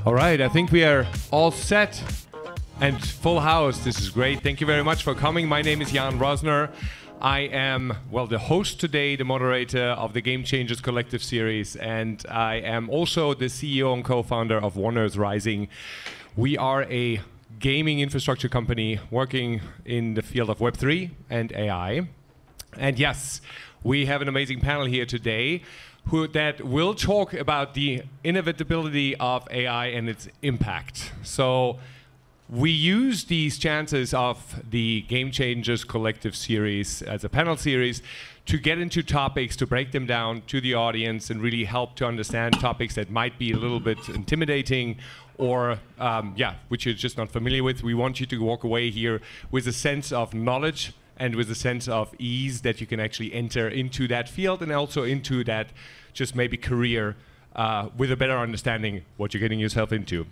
All right, I think we are all set and full house. This is great. Thank you very much for coming. My name is Jan Rosner. I am, well, the host today, the moderator of the Game Changers Collective series, and I am also the CEO and co-founder of One Earth Rising. We are a gaming infrastructure company working in the field of Web3 and AI. And yes, we have an amazing panel here today that will talk about the inevitability of AI and its impact. So we use these chances of the Game Changers Collective series as a panel series to get into topics, to break them down to the audience and really help to understand topics that might be a little bit intimidating or, which you're just not familiar with. We want you to walk away here with a sense of knowledge and with a sense of ease that you can actually enter into that field and also into that just maybe career with a better understanding what you're getting yourself into.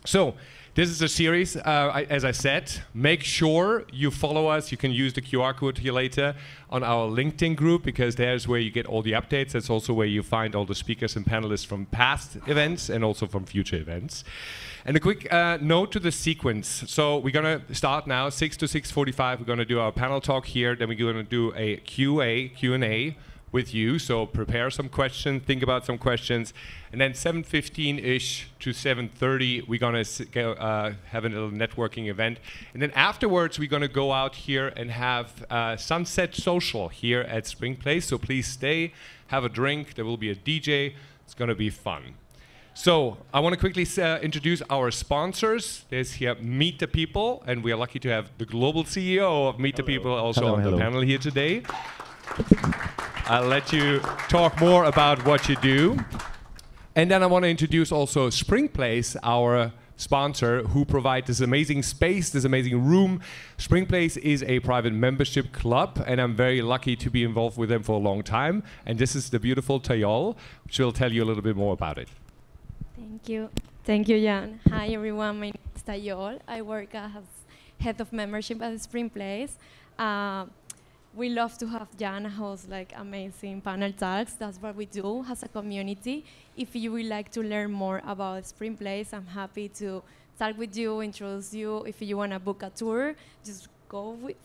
So this is a series, as I said. Make sure you follow us. You can use the QR code here later on our LinkedIn group, because there's where you get all the updates. That's also where you find all the speakers and panelists from past events and also from future events. And a quick note to the sequence. So we're going to start now, 6 to 6:45. We're going to do our panel talk here. Then we're going to do a Q&A with you. So prepare some questions, think about some questions. And then 7:15-ish to 7:30, we're going to have a little networking event. And then afterwards, we're going to go out here and have Sunset Social here at Spring Place. So please stay, have a drink. There will be a DJ. It's going to be fun. So I want to quickly introduce our sponsors. There's here Meet the People, and we are lucky to have the global CEO of Meet the People also on the panel here today. I'll let you talk more about what you do. And then I want to introduce also Spring Place, our sponsor, who provide this amazing space, this amazing room. Spring Place is a private membership club, and I'm very lucky to be involved with them for a long time. And this is the beautiful Tayol, which will tell you a little bit more about it. Thank you. Thank you, Jan. Hi, everyone. My name is Tayol. I work as head of membership at Spring Place. We love to have Jan host like amazing panel talks. That's what we do as a community. If you would like to learn more about Spring Place, I'm happy to talk with you, introduce you. If you want to book a tour, just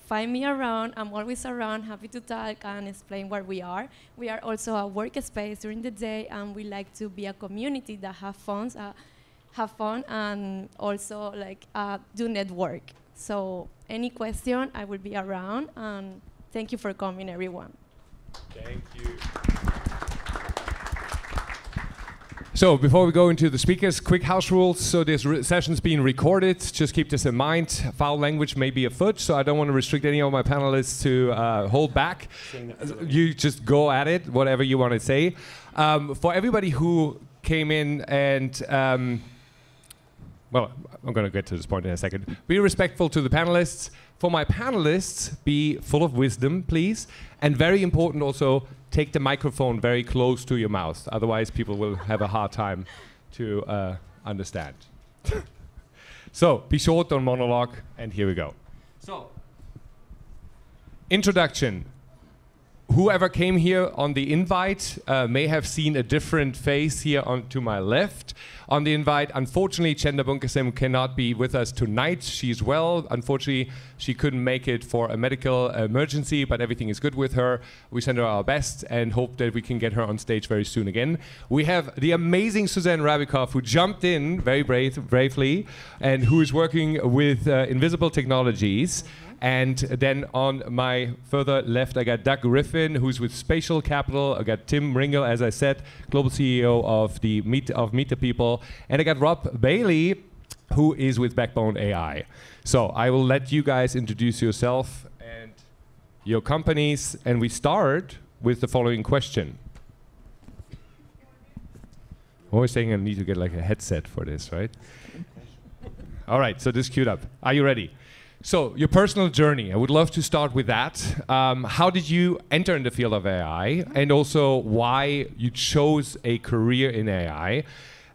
find me around. I'm always around, happy to talk and explain where we are. We are also a workspace during the day, and we like to be a community that have fun and also like do network. So any question, I will be around. And thank you for coming, everyone. Thank you. So before we go into the speakers, quick house rules. So this session's being recorded. Just keep this in mind. Foul language may be afoot, so I don't want to restrict any of my panelists to hold back. You just go at it, whatever you want to say. For everybody who came in and well, I'm going to get to this point in a second. Be respectful to the panelists. For my panelists, be full of wisdom, please. And very important also, take the microphone very close to your mouth. Otherwise, people will have a hard time to understand. So, be short, don't monologue, and here we go. So, introduction. Whoever came here on the invite may have seen a different face here on to my left. On the invite, unfortunately, Chenda Bunkasem cannot be with us tonight. She's well. Unfortunately, she couldn't make it for a medical emergency, but everything is good with her. We send her our best and hope that we can get her on stage very soon again. We have the amazing Suzanne Rabicoff, who jumped in very bravely and who is working with Invisible Technologies. And then on my further left, I got Doug Griffin, who's with SPATIAL Capital. I got Tim Ringel, as I said, global CEO of Meet the People. And I got Rob Bailey, who is with Backbone AI. So I will let you guys introduce yourself and your companies. And we start with the following question. I'm always saying I need to get like a headset for this, right? All right, so this queued up. Are you ready? So your personal journey, I would love to start with that. How did you enter in the field of AI, and also why you chose a career in AI?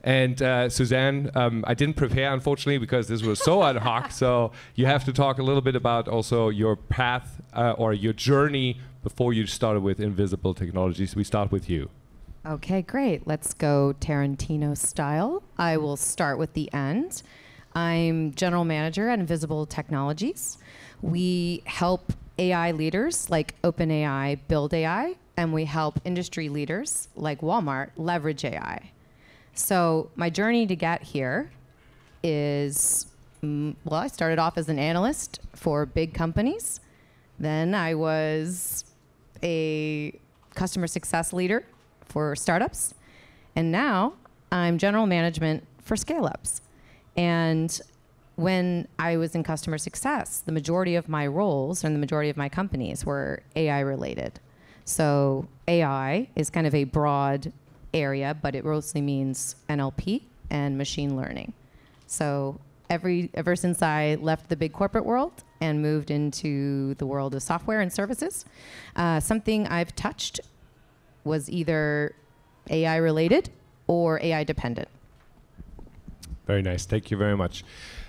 And Suzanne, I didn't prepare, unfortunately, because this was so ad hoc. So you have to talk a little bit about also your path or your journey before you started with Invisible Technologies. We start with you. Okay, great. Let's go Tarantino style. I will start with the end. I'm general manager at Invisible Technologies. We help AI leaders like OpenAI build AI, and we help industry leaders like Walmart leverage AI. So my journey to get here is, well, I started off as an analyst for big companies. Then I was a customer success leader for startups. And now I'm general management for scale-ups. And when I was in customer success, the majority of my roles and the majority of my companies were AI related. So AI is kind of a broad area, but it mostly means NLP and machine learning. So ever since I left the big corporate world and moved into the world of software and services, something I've touched was either AI related or AI dependent. Very nice. Thank you very much.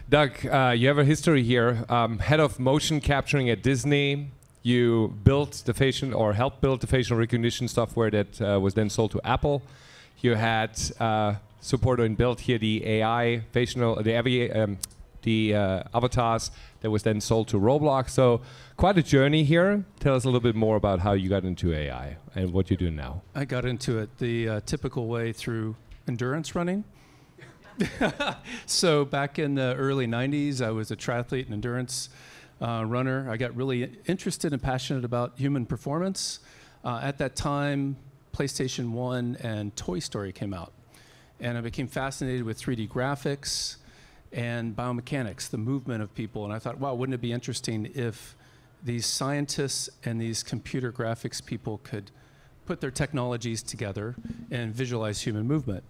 Doug, you have a history here. Head of motion capturing at Disney. You built the facial, or helped build the facial recognition software that was then sold to Apple. You had supported and built here the AI facial, the avatars that was then sold to Roblox. So quite a journey here. Tell us a little bit more about how you got into AI and what you do now. I got into it the typical way through endurance running. So back in the early 90s, I was a triathlete and endurance runner. I got really interested and passionate about human performance. At that time, PlayStation 1 and Toy Story came out. And I became fascinated with 3D graphics and biomechanics, the movement of people. And I thought, wow, wouldn't it be interesting if these scientists and these computer graphics people could put their technologies together and visualize human movement.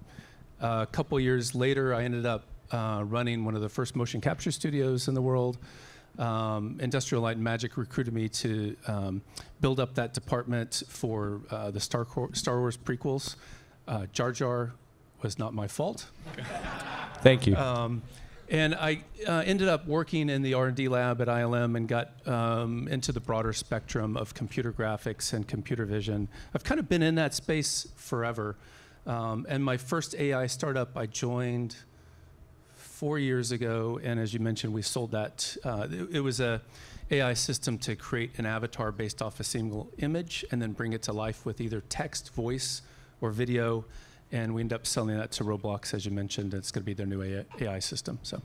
A couple years later, I ended up running one of the first motion capture studios in the world. Industrial Light and Magic recruited me to build up that department for the Star Wars prequels. Jar Jar was not my fault. Thank you. And I ended up working in the R&D lab at ILM and got into the broader spectrum of computer graphics and computer vision. I've kind of been in that space forever. And my first AI startup I joined 4 years ago, and as you mentioned, we sold that. It was a AI system to create an avatar based off a single image and then bring it to life with either text, voice, or video. And we ended up selling that to Roblox, as you mentioned. It's going to be their new AI system. So,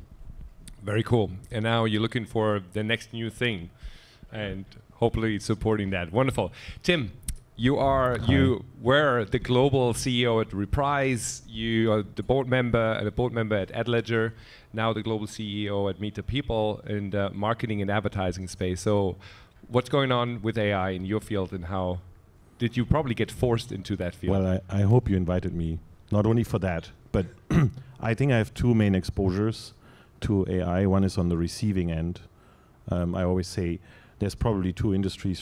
very cool. And now you're looking for the next new thing, and hopefully supporting that. Wonderful. Tim, you were the global CEO at Reprise. You are the board member at AdLedger. Now the global CEO at Meet the People in the marketing and advertising space. So, what's going on with AI in your field, and how did you probably get forced into that field? Well, I hope you invited me, not only for that, but I think I have two main exposures to AI. One is on the receiving end. I always say there's probably two industries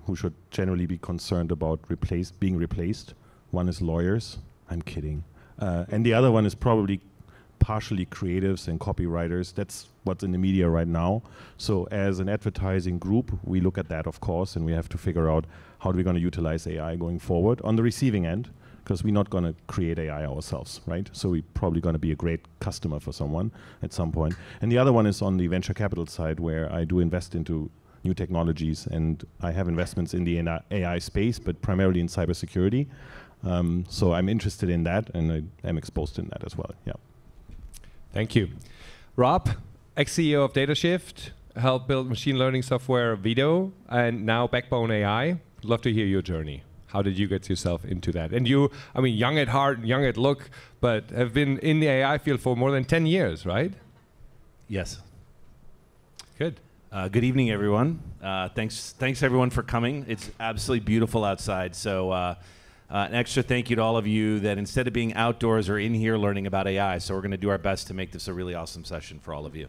who should generally be concerned about being replaced. One is lawyers. I'm kidding. And the other one is probably partially creatives and copywriters. That's what's in the media right now. So as an advertising group, we look at that, of course, and we have to figure out how are we going to utilize AI going forward on the receiving end, because we're not going to create AI ourselves, right? So we're probably going to be a great customer for someone at some point. And the other one is on the venture capital side, where I do invest into new technologies, and I have investments in the AI space, but primarily in cybersecurity. So I'm interested in that, and I am exposed in that as well. Yeah. Thank you. Rob, ex-CEO of DataShift, helped build machine learning software Video, and now Backbone AI. Love to hear your journey. How did you get yourself into that? And you, I mean, young at heart, young at look, but have been in the AI field for more than 10 years, right? Yes. Good. Good evening, everyone. Thanks everyone for coming. It's absolutely beautiful outside. So an extra thank you to all of you that instead of being outdoors are in here learning about AI. So we're going to do our best to make this a really awesome session for all of you.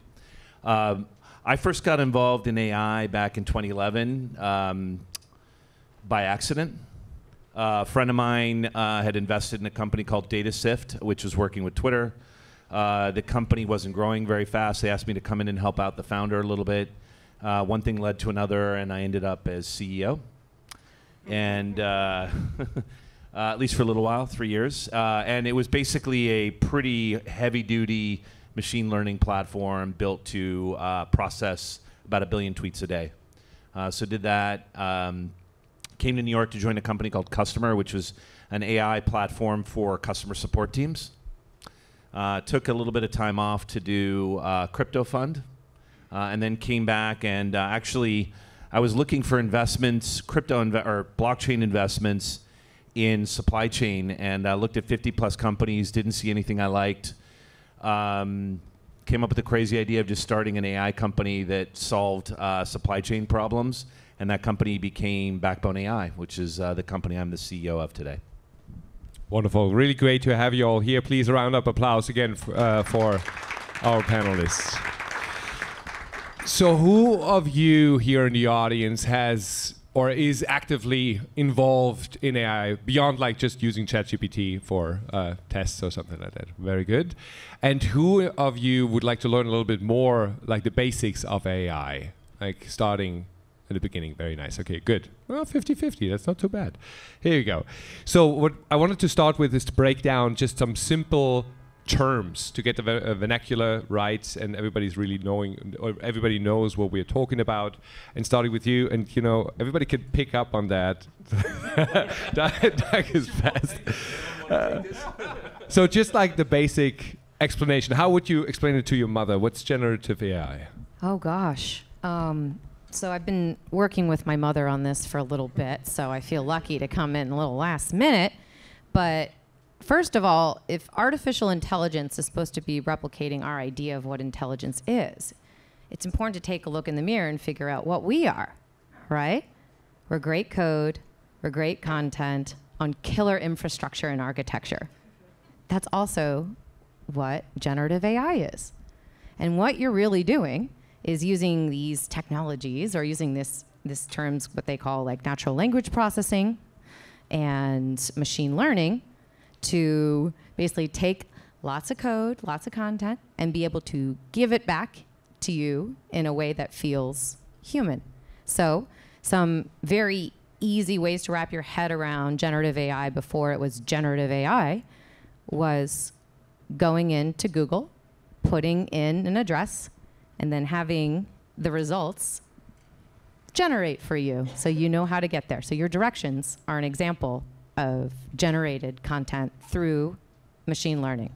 I first got involved in AI back in 2011 by accident. A friend of mine had invested in a company called DataShift, which was working with Twitter. The company wasn't growing very fast. They asked me to come in and help out the founder a little bit. One thing led to another, and I ended up as CEO. And at least for a little while, 3 years. And it was basically a pretty heavy-duty machine learning platform built to process about 1 billion tweets a day. So did that. Came to New York to join a company called Customer, which was an AI platform for customer support teams. Took a little bit of time off to do crypto fund, and then came back and actually I was looking for investments, or blockchain investments in supply chain, and I looked at 50 plus companies, didn't see anything I liked. Came up with the crazy idea of just starting an AI company that solved supply chain problems, and that company became Backbone AI, which is the company I'm the CEO of today. Wonderful. Really great to have you all here. Please a round of applause again for our panelists. So who of you here in the audience has or is actively involved in AI beyond like just using ChatGPT for tests or something like that? Very good. And who of you would like to learn a little bit more, like the basics of AI, like starting at the beginning? Very nice. Okay, good. Well, 50-50. That's not too bad. Here you go. So what I wanted to start with is to break down just some simple terms to get the vernacular right, and everybody's really knowing, or everybody knows what we're talking about. And starting with you, and you know, everybody can pick up on that. Doug is fast. So just like the basic explanation, how would you explain it to your mother? What's generative AI? Oh gosh. So I've been working with my mother on this for a little bit, so I feel lucky to come in a little last minute. But first of all, if artificial intelligence is supposed to be replicating our idea of what intelligence is, it's important to take a look in the mirror and figure out what we are, right? We're great code, we're great content on killer infrastructure and architecture. That's also what generative AI is. And what you're really doing is using these technologies, or using this terms, what they call like natural language processing and machine learning, to basically take lots of code, lots of content, and be able to give it back to you in a way that feels human. So some very easy ways to wrap your head around generative AI before it was generative AI was going into Google, putting in an address, and then having the results generate for you so you know how to get there. So your directions are an example of generated content through machine learning.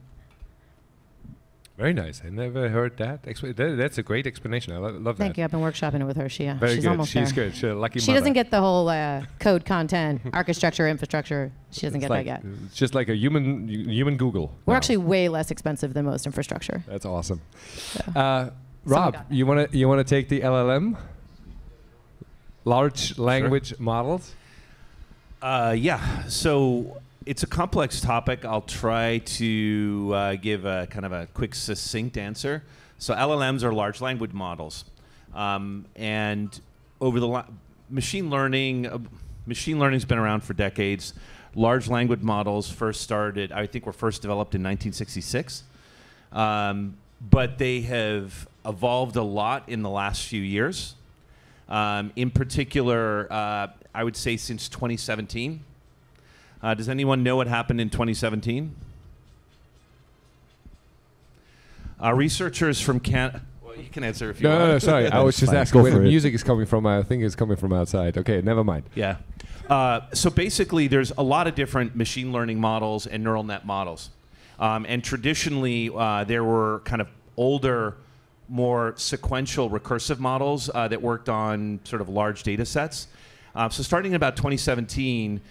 Very nice. I never heard that. That's a great explanation. I love that. Thank you. I've been workshopping it with her. She's good. almost She's there. good. She's a lucky She mother. doesn't get the whole code, content, architecture, infrastructure. She doesn't get like, that yet. It's just like a human Google. We're now. actually way less expensive than most infrastructure. That's awesome. So. Rob, you wanna take the LLM? Large language models? Yeah, so it's a complex topic. I'll try to give a kind of a quick, succinct answer. So LLMs are large language models. And over the machine learning's been around for decades. Large language models first started, I think were first developed in 1966. But they have evolved a lot in the last few years. In particular, I would say since 2017. Does anyone know what happened in 2017? Researchers from Canada. Well, you can answer if you want. No, sorry. I was just asking where the it. music is coming from. I think it's coming from outside. Okay, never mind. Yeah. So basically, there's a lot of different machine learning models and neural net models. And traditionally, there were kind of older, more sequential recursive models that worked on sort of large data sets. So starting in about 2017,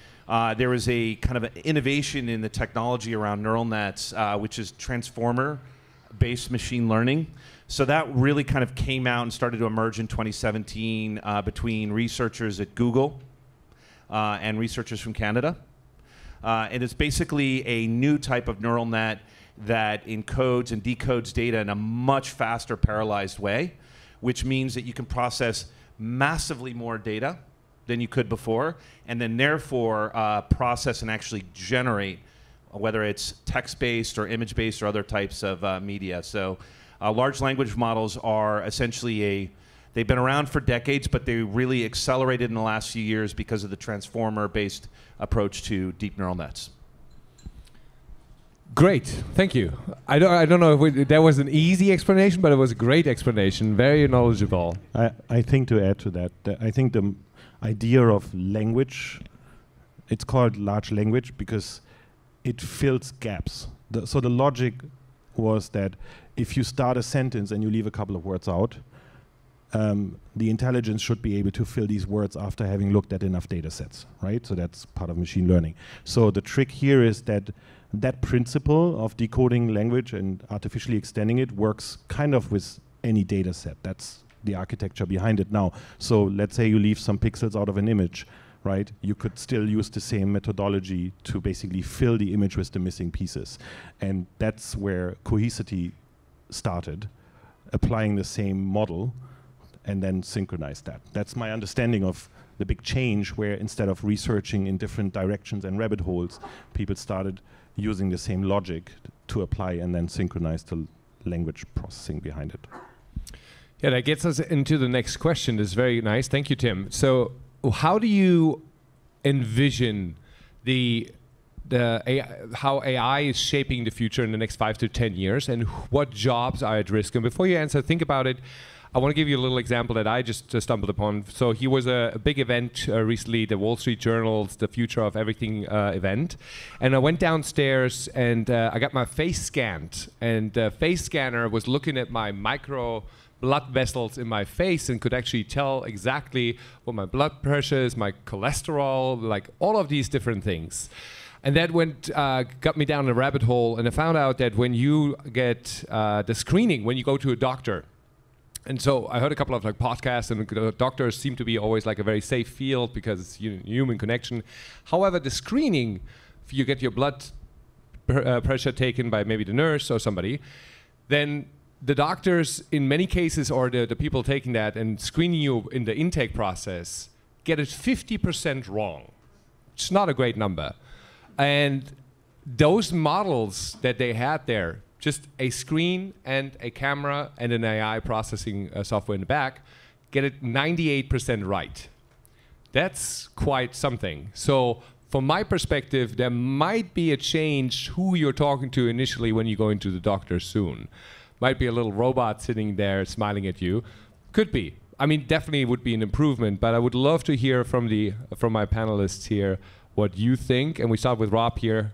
there was a kind of an innovation in the technology around neural nets, which is transformer-based machine learning. So that really kind of came out and started to emerge in 2017 between researchers at Google and researchers from Canada. And it's basically a new type of neural net that encodes and decodes data in a much faster parallelized way, which means that you can process massively more data than you could before, and then therefore process and actually generate, whether it's text-based or image-based or other types of media. So large language models are essentially They've been around for decades, but they really accelerated in the last few years because of the transformer-based approach to deep neural nets. Great, thank you. I don't know if that was an easy explanation, but it was a great explanation, very knowledgeable. I think to add to that, I think the idea of language, it's called large language because it fills gaps. So the logic was that if you start a sentence and you leave a couple of words out, the intelligence should be able to fill these words after having looked at enough data sets, right? So that's part of machine learning. So the trick here is that that principle of decoding language and artificially extending it works kind of with any data set. That's the architecture behind it now. So let's say you leave some pixels out of an image, right? You could still use the same methodology to basically fill the image with the missing pieces. And that's where Cohesity started, applying the same model and then synchronize that. That's my understanding of the big change, where instead of researching in different directions and rabbit holes, people started using the same logic to apply and then synchronize the language processing behind it. Yeah, that gets us into the next question. That's very nice. Thank you, Tim. So how do you envision how AI is shaping the future in the next 5 to 10 years, and what jobs are at risk? And before you answer, think about it. I want to give you a little example that I just stumbled upon. So here was a big event recently, the Wall Street Journal's The Future of Everything event. And I went downstairs and I got my face scanned. And the face scanner was looking at my micro blood vessels in my face and could actually tell exactly what my blood pressure is, my cholesterol, like all of these different things. And that got me down a rabbit hole. And I found out that when you get the screening, when you go to a doctor, and so I heard a couple of podcasts, and doctors seem to be always like a very safe field because it's human connection. However, the screening, if you get your blood pressure taken by maybe the nurse or somebody, then the doctors, in many cases, or the people taking that and screening you in the intake process, get it 50% wrong. It's not a great number. And those models that they had there, just a screen and a camera and an AI processing software in the back, get it 98% right. That's quite something. So from my perspective, there might be a change who you're talking to initially when you go into the doctor soon. Might be a little robot sitting there smiling at you. Could be. I mean, definitely would be an improvement, but I would love to hear from my panelists here what you think. And we start with Rob here.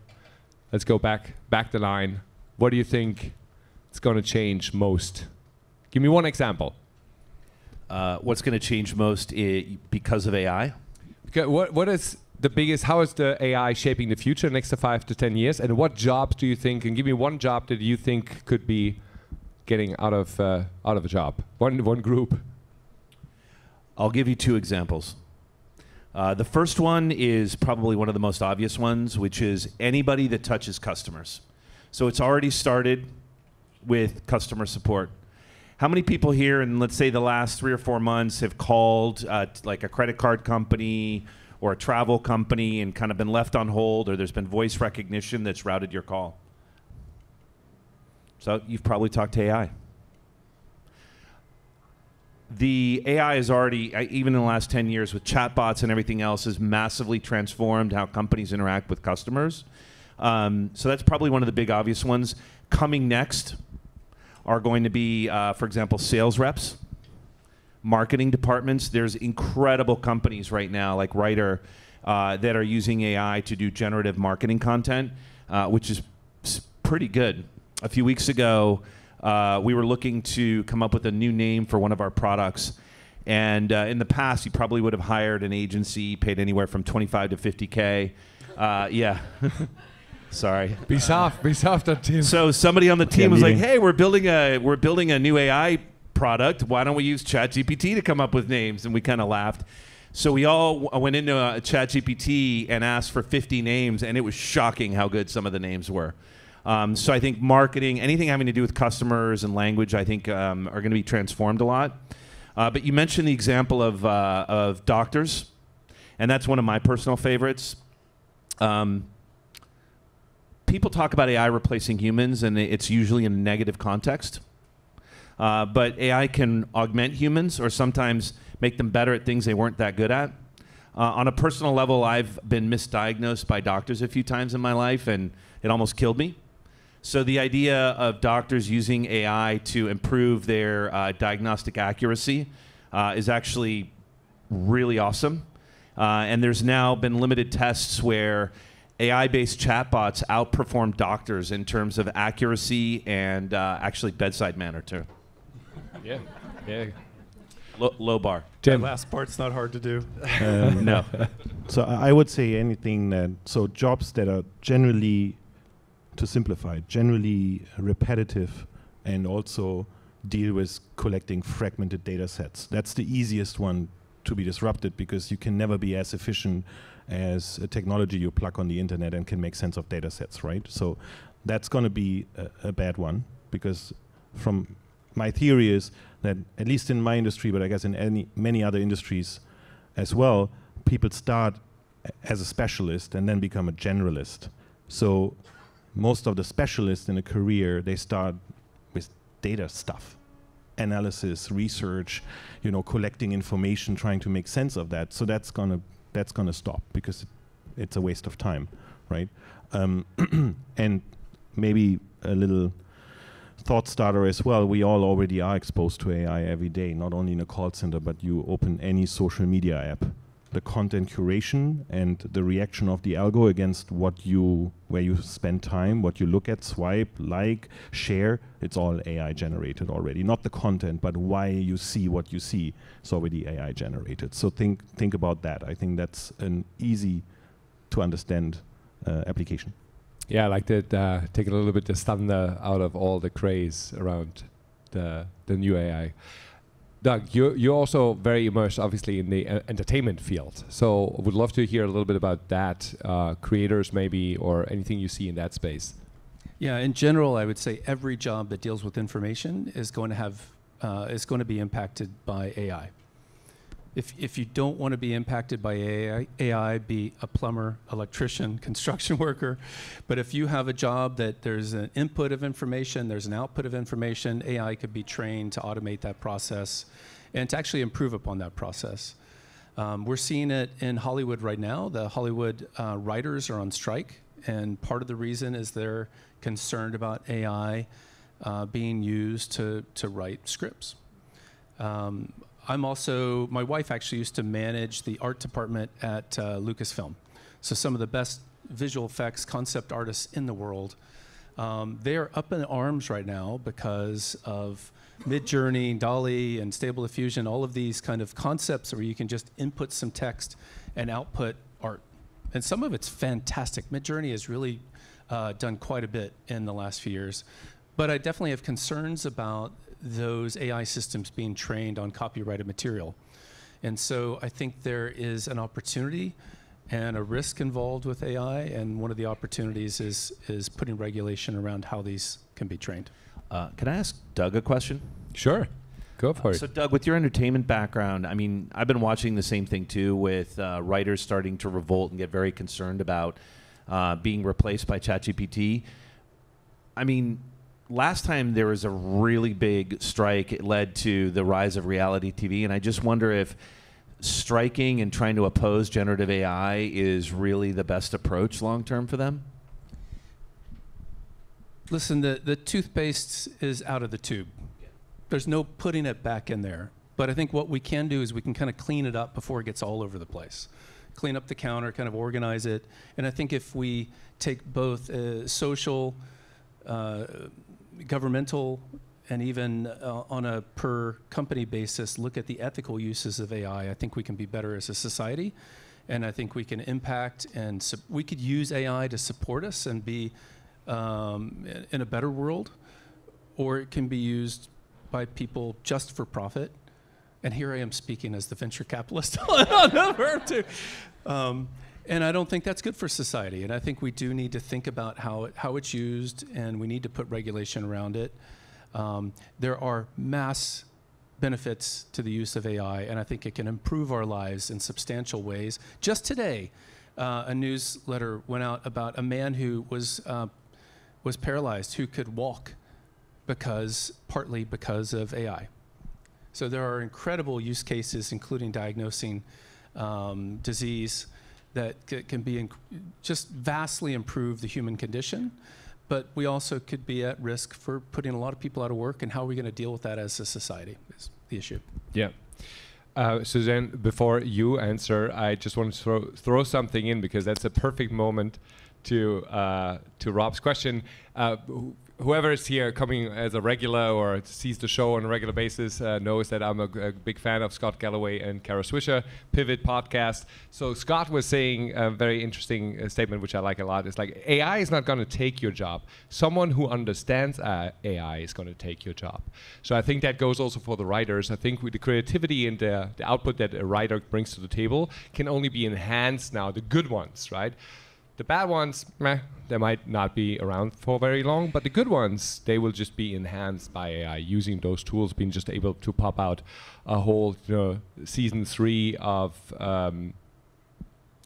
Let's go back the line. What do you think is going to change most? Give me one example. What's going to change most because of AI? What is the biggest? How is the AI shaping the future next to 5 to 10 years? And what jobs do you think? And give me one job that you think could be getting out of a job. One group. I'll give you 2 examples. The first one is probably one of the most obvious ones, which is anybody that touches customers. So it's already started with customer support. How many people here in, let's say, the last 3 or 4 months have called like a credit card company or a travel company and kind of been left on hold, or there's been voice recognition that's routed your call? So you've probably talked to AI. The AI is already, even in the last 10 years with chatbots and everything else, has massively transformed how companies interact with customers. So that's probably one of the big obvious ones. Coming next are going to be, for example, sales reps, marketing departments. There's incredible companies right now, like Writer, that are using AI to do generative marketing content, which is pretty good. A few weeks ago, we were looking to come up with a new name for one of our products. And in the past, you probably would have hired an agency, paid anywhere from 25 to 50K. Yeah. Sorry. Be soft on team. So somebody on the team was like, "Hey, we're building a new AI product. Why don't we use ChatGPT to come up with names?" And we kind of laughed. So we all went into ChatGPT and asked for 50 names, and it was shocking how good some of the names were. So I think marketing, anything having to do with customers and language, I think are going to be transformed a lot. But you mentioned the example of doctors, and that's one of my personal favorites. People talk about AI replacing humans, and it's usually in a negative context. But AI can augment humans or sometimes make them better at things they weren't that good at. On a personal level, I've been misdiagnosed by doctors a few times in my life, and it almost killed me. So the idea of doctors using AI to improve their diagnostic accuracy is actually really awesome. And there's now been limited tests where AI-based chatbots outperform doctors in terms of accuracy and actually bedside manner too. Yeah, yeah. Low bar. That last part's not hard to do. No. So I would say anything that, so jobs that are generally, to simplify, generally repetitive and also deal with collecting fragmented data sets. That's the easiest one to be disrupted because you can never be as efficient as a technology you plug on the internet and can make sense of data sets, right? So that's going to be a bad one because from my theory is that, at least in my industry, but I guess in many other industries as well, people start as a specialist and then become a generalist. So most of the specialists in a career, they start with data stuff, analysis, research, collecting information, trying to make sense of that. So that's gonna stop because it's a waste of time, right? And maybe a little thought starter as well. We all already are exposed to AI every day, not only in a call center, but you open any social media app. The content curation and the reaction of the algo against where you spend time, what you look at, swipe, like, share, it's all AI generated already. Not the content, but why you see what you see, it's already AI generated. So think about that. I think that's an easy to understand application. Yeah, I like that. Take a little bit the thunder out of all the craze around the new AI. Doug, you're also very immersed, obviously, in the entertainment field. So would love to hear a little bit about that, creators maybe, or anything you see in that space. Yeah, in general, I would say every job that deals with information is going to have be impacted by AI. If you don't want to be impacted by AI, be a plumber, electrician, construction worker. But if you have a job that there's an input of information, there's an output of information, AI could be trained to automate that process and to actually improve upon that process. We're seeing it in Hollywood right now. The Hollywood writers are on strike, and part of the reason is they're concerned about AI being used to write scripts. My wife actually used to manage the art department at Lucasfilm. So some of the best visual effects concept artists in the world, they're up in arms right now because of Midjourney, DALL-E, and Stable Diffusion, all of these kind of concepts where you can just input some text and output art. And some of it's fantastic. Midjourney has really done quite a bit in the last few years. But I definitely have concerns about those AI systems being trained on copyrighted material. And so I think there is an opportunity and a risk involved with AI, and one of the opportunities is putting regulation around how these can be trained. Can I ask Doug a question? Sure, go for it. So Doug, with your entertainment background, I mean, I've been watching the same thing too, with writers starting to revolt and get very concerned about being replaced by ChatGPT. I mean, last time there was a really big strike, it led to the rise of reality TV, and I just wonder if striking and trying to oppose generative AI is really the best approach long term for them? Listen, the toothpaste is out of the tube. There's no putting it back in there. But I think what we can do is we can kind of clean it up before it gets all over the place. Clean up the counter, kind of organize it. And I think if we take both social, governmental, and even on a per company basis, look at the ethical uses of AI, I think we can be better as a society. And I think we can impact, and we could use AI to support us and be in a better world, or it can be used by people just for profit. And here I am speaking as the venture capitalist. And I don't think that's good for society. And I think we do need to think about how it's used, and we need to put regulation around it. There are mass benefits to the use of AI, and I think it can improve our lives in substantial ways. Just today, a newsletter went out about a man who was paralyzed, who could walk partly because of AI. So there are incredible use cases, including diagnosing disease, that can be just vastly improve the human condition. But we also could be at risk for putting a lot of people out of work, and how are we going to deal with that as a society is the issue. Yeah. Suzanne, before you answer, I just want to throw something in, because that's a perfect moment to Rob's question. Whoever is here coming as a regular or sees the show on a regular basis knows that I'm a big fan of Scott Galloway and Kara Swisher, Pivot podcast. So Scott was saying a very interesting statement, which I like a lot. It's like, AI is not going to take your job. Someone who understands AI is going to take your job. So I think that goes also for the writers. I think with the creativity and the output that a writer brings to the table can only be enhanced now, the good ones, right? The bad ones, they might not be around for very long, but the good ones, they will just be enhanced by AI, using those tools, being just able to pop out a whole season 3 of,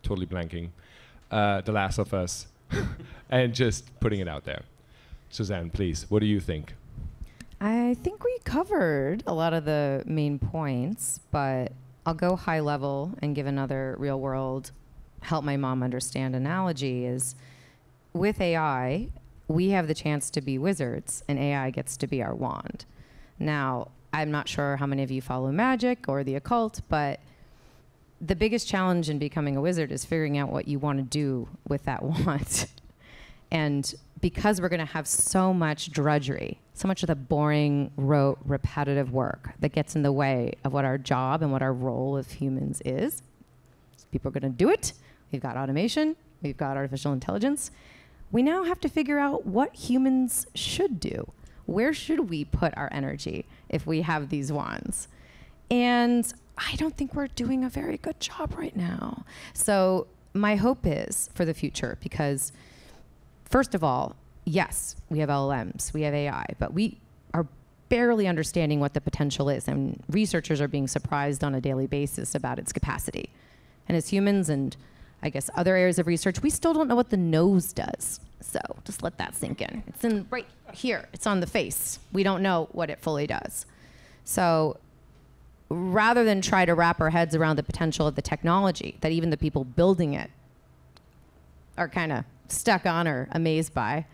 totally blanking, The Last of Us, and just putting it out there. Suzanne, please, what do you think? I think we covered a lot of the main points, but I'll go high level and give another real world help my mom understand analogy. Is with AI, we have the chance to be wizards, and AI gets to be our wand. Now, I'm not sure how many of you follow magic or the occult, but the biggest challenge in becoming a wizard is figuring out what you want to do with that wand. And because we're going to have so much drudgery, so much of the boring, rote, repetitive work that gets in the way of what our job and what our role as humans is, people are going to do it. We've got automation, we've got artificial intelligence. We now have to figure out what humans should do. Where should we put our energy if we have these wands? And I don't think we're doing a very good job right now. So my hope is for the future, because first of all, yes, we have LLMs, we have AI, but we are barely understanding what the potential is. And researchers are being surprised on a daily basis about its capacity. And as humans, and I guess other areas of research, we still don't know what the nose does. So just let that sink in. It's in right here. It's on the face. We don't know what it fully does. So rather than try to wrap our heads around the potential of the technology that even the people building it are kind of stuck on or amazed by,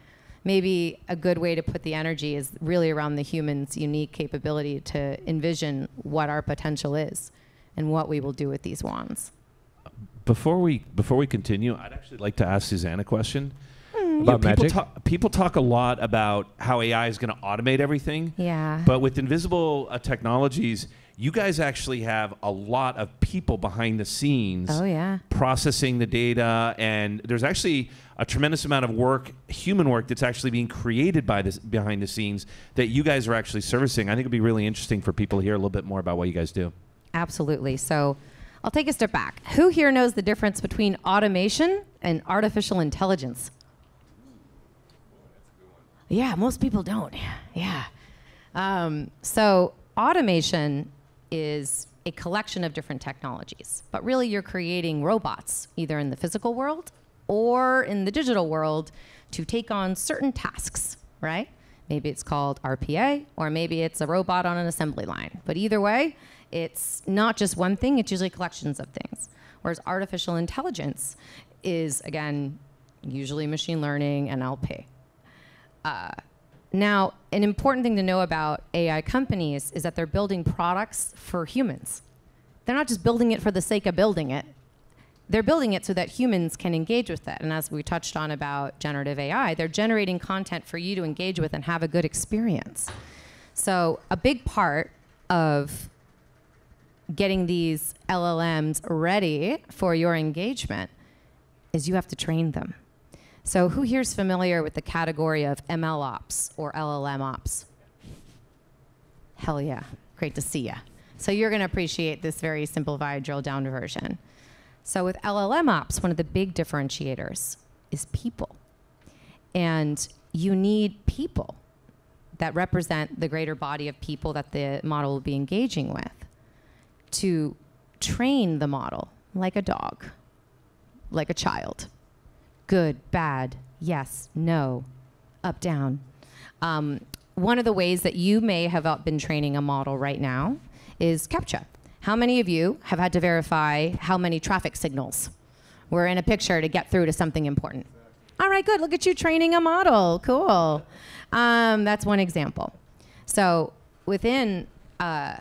maybe a good way to put the energy is really around the human's unique capability to envision what our potential is and what we will do with these wands. Before we continue, I'd actually like to ask Suzanne a question. About magic? People talk a lot about how AI is going to automate everything. Yeah. But with invisible technologies, you guys actually have a lot of people behind the scenes processing the data, and there's actually a tremendous amount of work, human work, that's actually being created by this behind the scenes that you guys are actually servicing. I think it'd be really interesting for people to hear a little bit more about what you guys do. Absolutely. So I'll take a step back. Who here knows the difference between automation and artificial intelligence? Yeah, most people don't. Yeah. So automation is a collection of different technologies, but really you're creating robots, either in the physical world or in the digital world, to take on certain tasks, right? Maybe it's called RPA, or maybe it's a robot on an assembly line. But either way, it's not just one thing, it's usually collections of things. Whereas artificial intelligence is, again, usually machine learning and NLP. Now, an important thing to know about AI companies is that they're building products for humans. They're not just building it for the sake of building it. They're building it so that humans can engage with it. And as we touched on about generative AI, they're generating content for you to engage with and have a good experience. So a big part of getting these LLMs ready for your engagement is you have to train them. So who here is familiar with the category of ML ops or LLM ops? Hell yeah, great to see ya. So you're gonna appreciate this very simplified drill down version. So with LLM ops, one of the big differentiators is people. And you need people that represent the greater body of people that the model will be engaging with to train the model like a dog, like a child. Good, bad, yes, no, up, down. one of the ways that you may have been training a model right now is CAPTCHA. How many of you have had to verify how many traffic signals were in a picture to get through to something important? All right, good. Look at you training a model. Cool. That's one example. So within RLHF,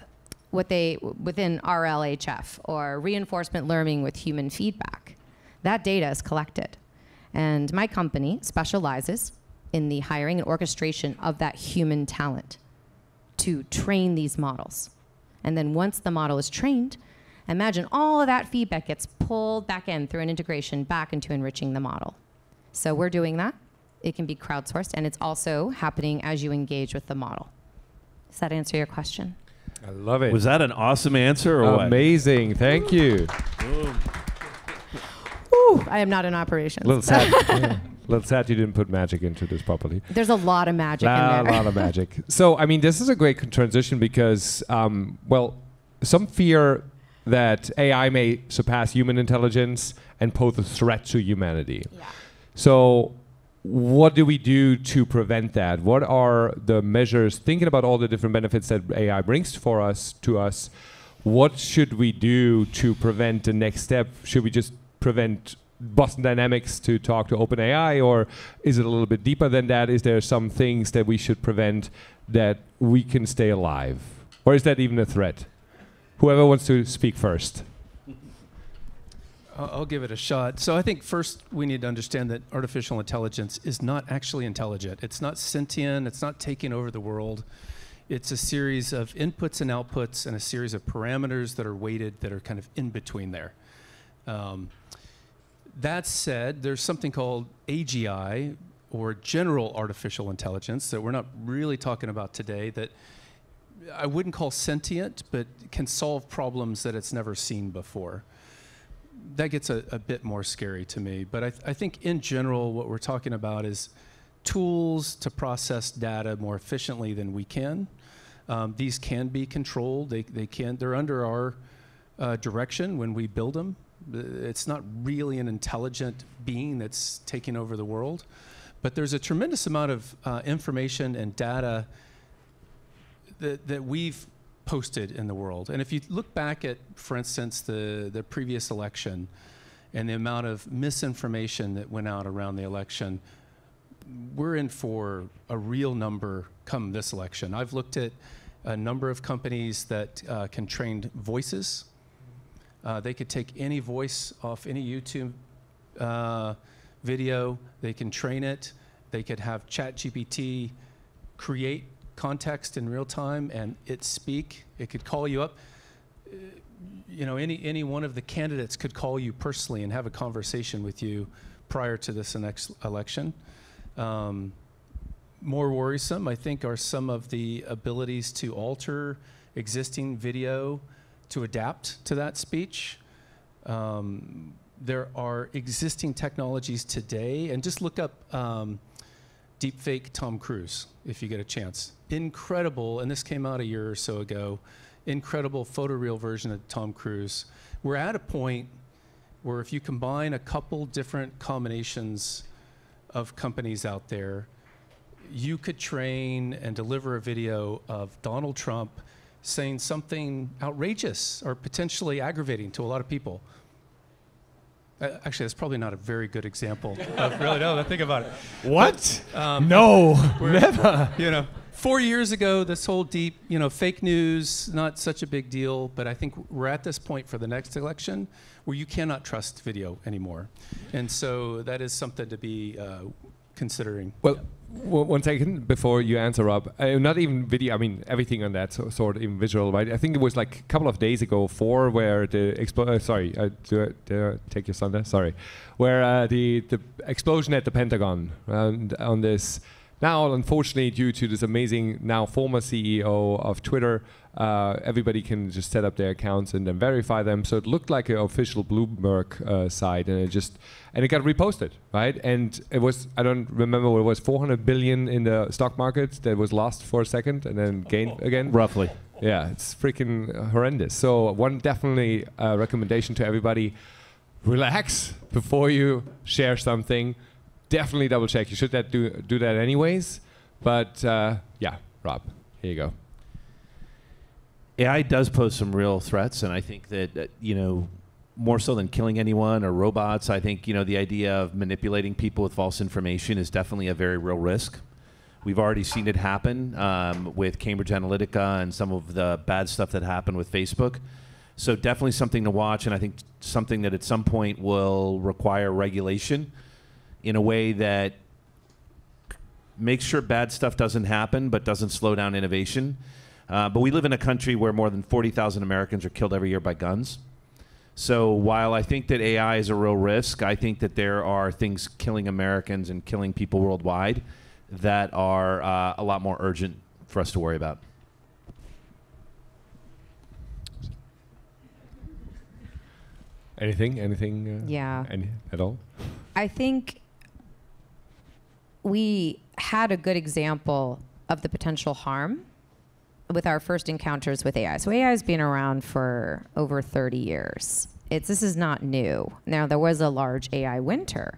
or reinforcement learning with human feedback, that data is collected. And my company specializes in the hiring and orchestration of that human talent to train these models. And then once the model is trained, imagine all of that feedback gets pulled back in through an integration back into enriching the model. So we're doing that. It can be crowdsourced, and it's also happening as you engage with the model. Does that answer your question? I love it. Was that an awesome answer or what? Amazing. Thank you. Ooh, I am not in operations. Little sad. Yeah. Little sad you didn't put magic into this properly. There's a lot of magic in there. A lot of magic. So, I mean, this is a great transition because, well, some fear that AI may surpass human intelligence and pose a threat to humanity. Yeah. So what do we do to prevent that? What are the measures, thinking about all the different benefits that AI brings to us, what should we do to prevent the next step? Should we just prevent Boston Dynamics to talk to OpenAI, or is it a little bit deeper than that? Is there some things that we should prevent that we can stay alive? Or is that even a threat? Whoever wants to speak first. I'll give it a shot. So I think first we need to understand that artificial intelligence is not actually intelligent. It's not sentient. It's not taking over the world. It's a series of inputs and outputs and a series of parameters that are weighted that are kind of in between there. That said, there's something called AGI, or general artificial intelligence, that we're not really talking about today, that I wouldn't call sentient, but can solve problems that it's never seen before. That gets a bit more scary to me. But I think in general, what we're talking about is tools to process data more efficiently than we can. These can be controlled. They're under our direction when we build them. It's not really an intelligent being that's taking over the world. But there's a tremendous amount of information and data that we've posted in the world. And if you look back at, for instance, the previous election and the amount of misinformation that went out around the election, we're in for a real number come this election. I've looked at a number of companies that can train voices. They could take any voice off any YouTube video. They can train it. They could have ChatGPT create context in real time and it speak. It could call you up. You know, any one of the candidates could call you personally and have a conversation with you prior to this next election. More worrisome, I think, are some of the abilities to alter existing video to adapt to that speech. There are existing technologies today, and just look up deepfake Tom Cruise if you get a chance. Incredible, and this came out a year or so ago, incredible photoreal version of Tom Cruise. We're at a point where if you combine a couple different combinations of companies out there, you could train and deliver a video of Donald Trump saying something outrageous or potentially aggravating to a lot of people. Actually, that's probably not a very good example of really, no, think about it. What? No, never. You know, 4 years ago, this whole deep, fake news, not such a big deal, but I think we're at this point for the next election where you cannot trust video anymore. And so that is something to be considering. Well, one second before you answer, Rob. Not even video, I mean, everything on that sort of even visual, right? I think it was like a couple of days ago, where the take your thunder, sorry. Where the explosion at the Pentagon on this. Now, unfortunately, due to this amazing now former CEO of Twitter, everybody can just set up their accounts and then verify them. So it looked like an official Bloomberg site, and it got reposted, right? And it was, I don't remember what it was, 400 billion in the stock market that was lost for a second and then gained again. Roughly. Yeah, it's freaking horrendous. So one definitely recommendation to everybody: relax before you share something. Definitely double check. You should do that anyways, But yeah, Rob, here you go. AI does pose some real threats, and I think that, more so than killing anyone or robots, I think, the idea of manipulating people with false information is definitely a very real risk. We've already seen it happen with Cambridge Analytica and some of the bad stuff that happened with Facebook. So definitely something to watch, and I think something that at some point will require regulation in a way that makes sure bad stuff doesn't happen but doesn't slow down innovation. But we live in a country where more than 40,000 Americans are killed every year by guns. So while I think that AI is a real risk, I think that there are things killing Americans and killing people worldwide that are a lot more urgent for us to worry about. Anything? Yeah. At all? I think we had a good example of the potential harm with our first encounters with AI. So AI has been around for over 30 years. This is not new. Now, there was a large AI winter,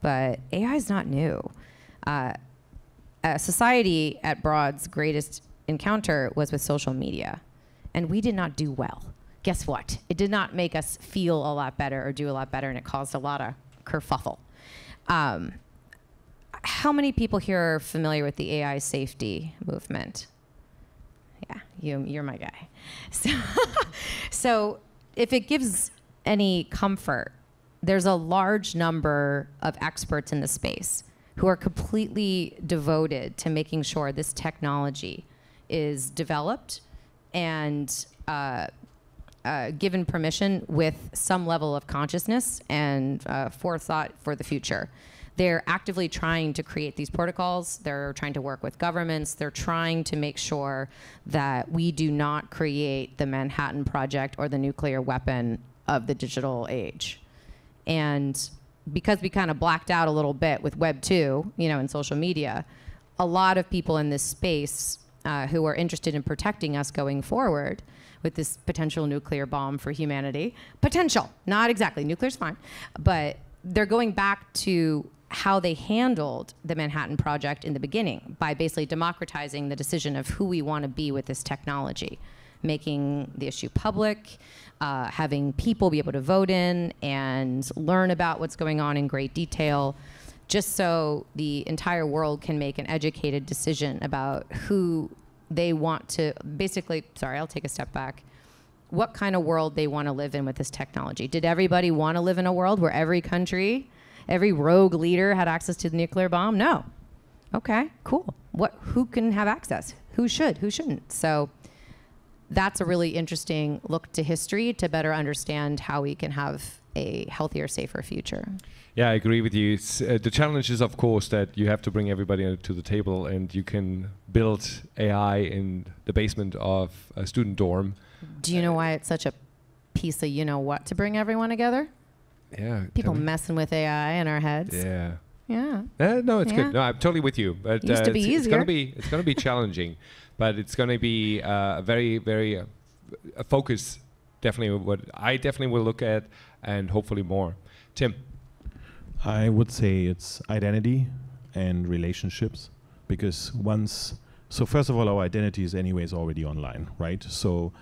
but AI is not new. Society at Broad's greatest encounter was with social media, and we did not do well. Guess what? It did not make us feel a lot better or do a lot better, and it caused a lot of kerfuffle. How many people here are familiar with the AI safety movement? Yeah, you're my guy. So if it gives any comfort, there's a large number of experts in the space who are completely devoted to making sure this technology is developed and given permission with some level of consciousness and forethought for the future. They're actively trying to create these protocols. They're trying to work with governments. They're trying to make sure that we do not create the Manhattan Project or the nuclear weapon of the digital age. And because we kind of blacked out a little bit with Web 2, and social media, a lot of people in this space who are interested in protecting us going forward with this potential nuclear bomb for humanity, potential, not exactly, nuclear's fine, but they're going back to how they handled the Manhattan Project in the beginning by basically democratizing the decision of who we want to be with this technology, making the issue public, having people be able to vote in and learn about what's going on in great detail, just so the entire world can make an educated decision about who they want to, basically, sorry, I'll take a step back, what kind of world they want to live in with this technology. Did everybody want to live in a world where every country, every rogue leader had access to the nuclear bomb? No. Okay, cool. Who can have access? Who should? Who shouldn't? So that's a really interesting look to history to better understand how we can have a healthier, safer future. Yeah, I agree with you. The challenge is, of course, that you have to bring everybody to the table, and you can build AI in the basement of a student dorm. Do you know why it's such a piece of you-know-what to bring everyone together? Yeah. People messing with AI in our heads. Yeah. Yeah. No, it's good. No, I'm totally with you. But used to be easier. It's going to be challenging, but it's going to be a very, very a focus. Definitely, what I definitely will look at, and hopefully more. Tim. I would say it's identity and relationships, because so first of all, our identity is anyways already online, right? So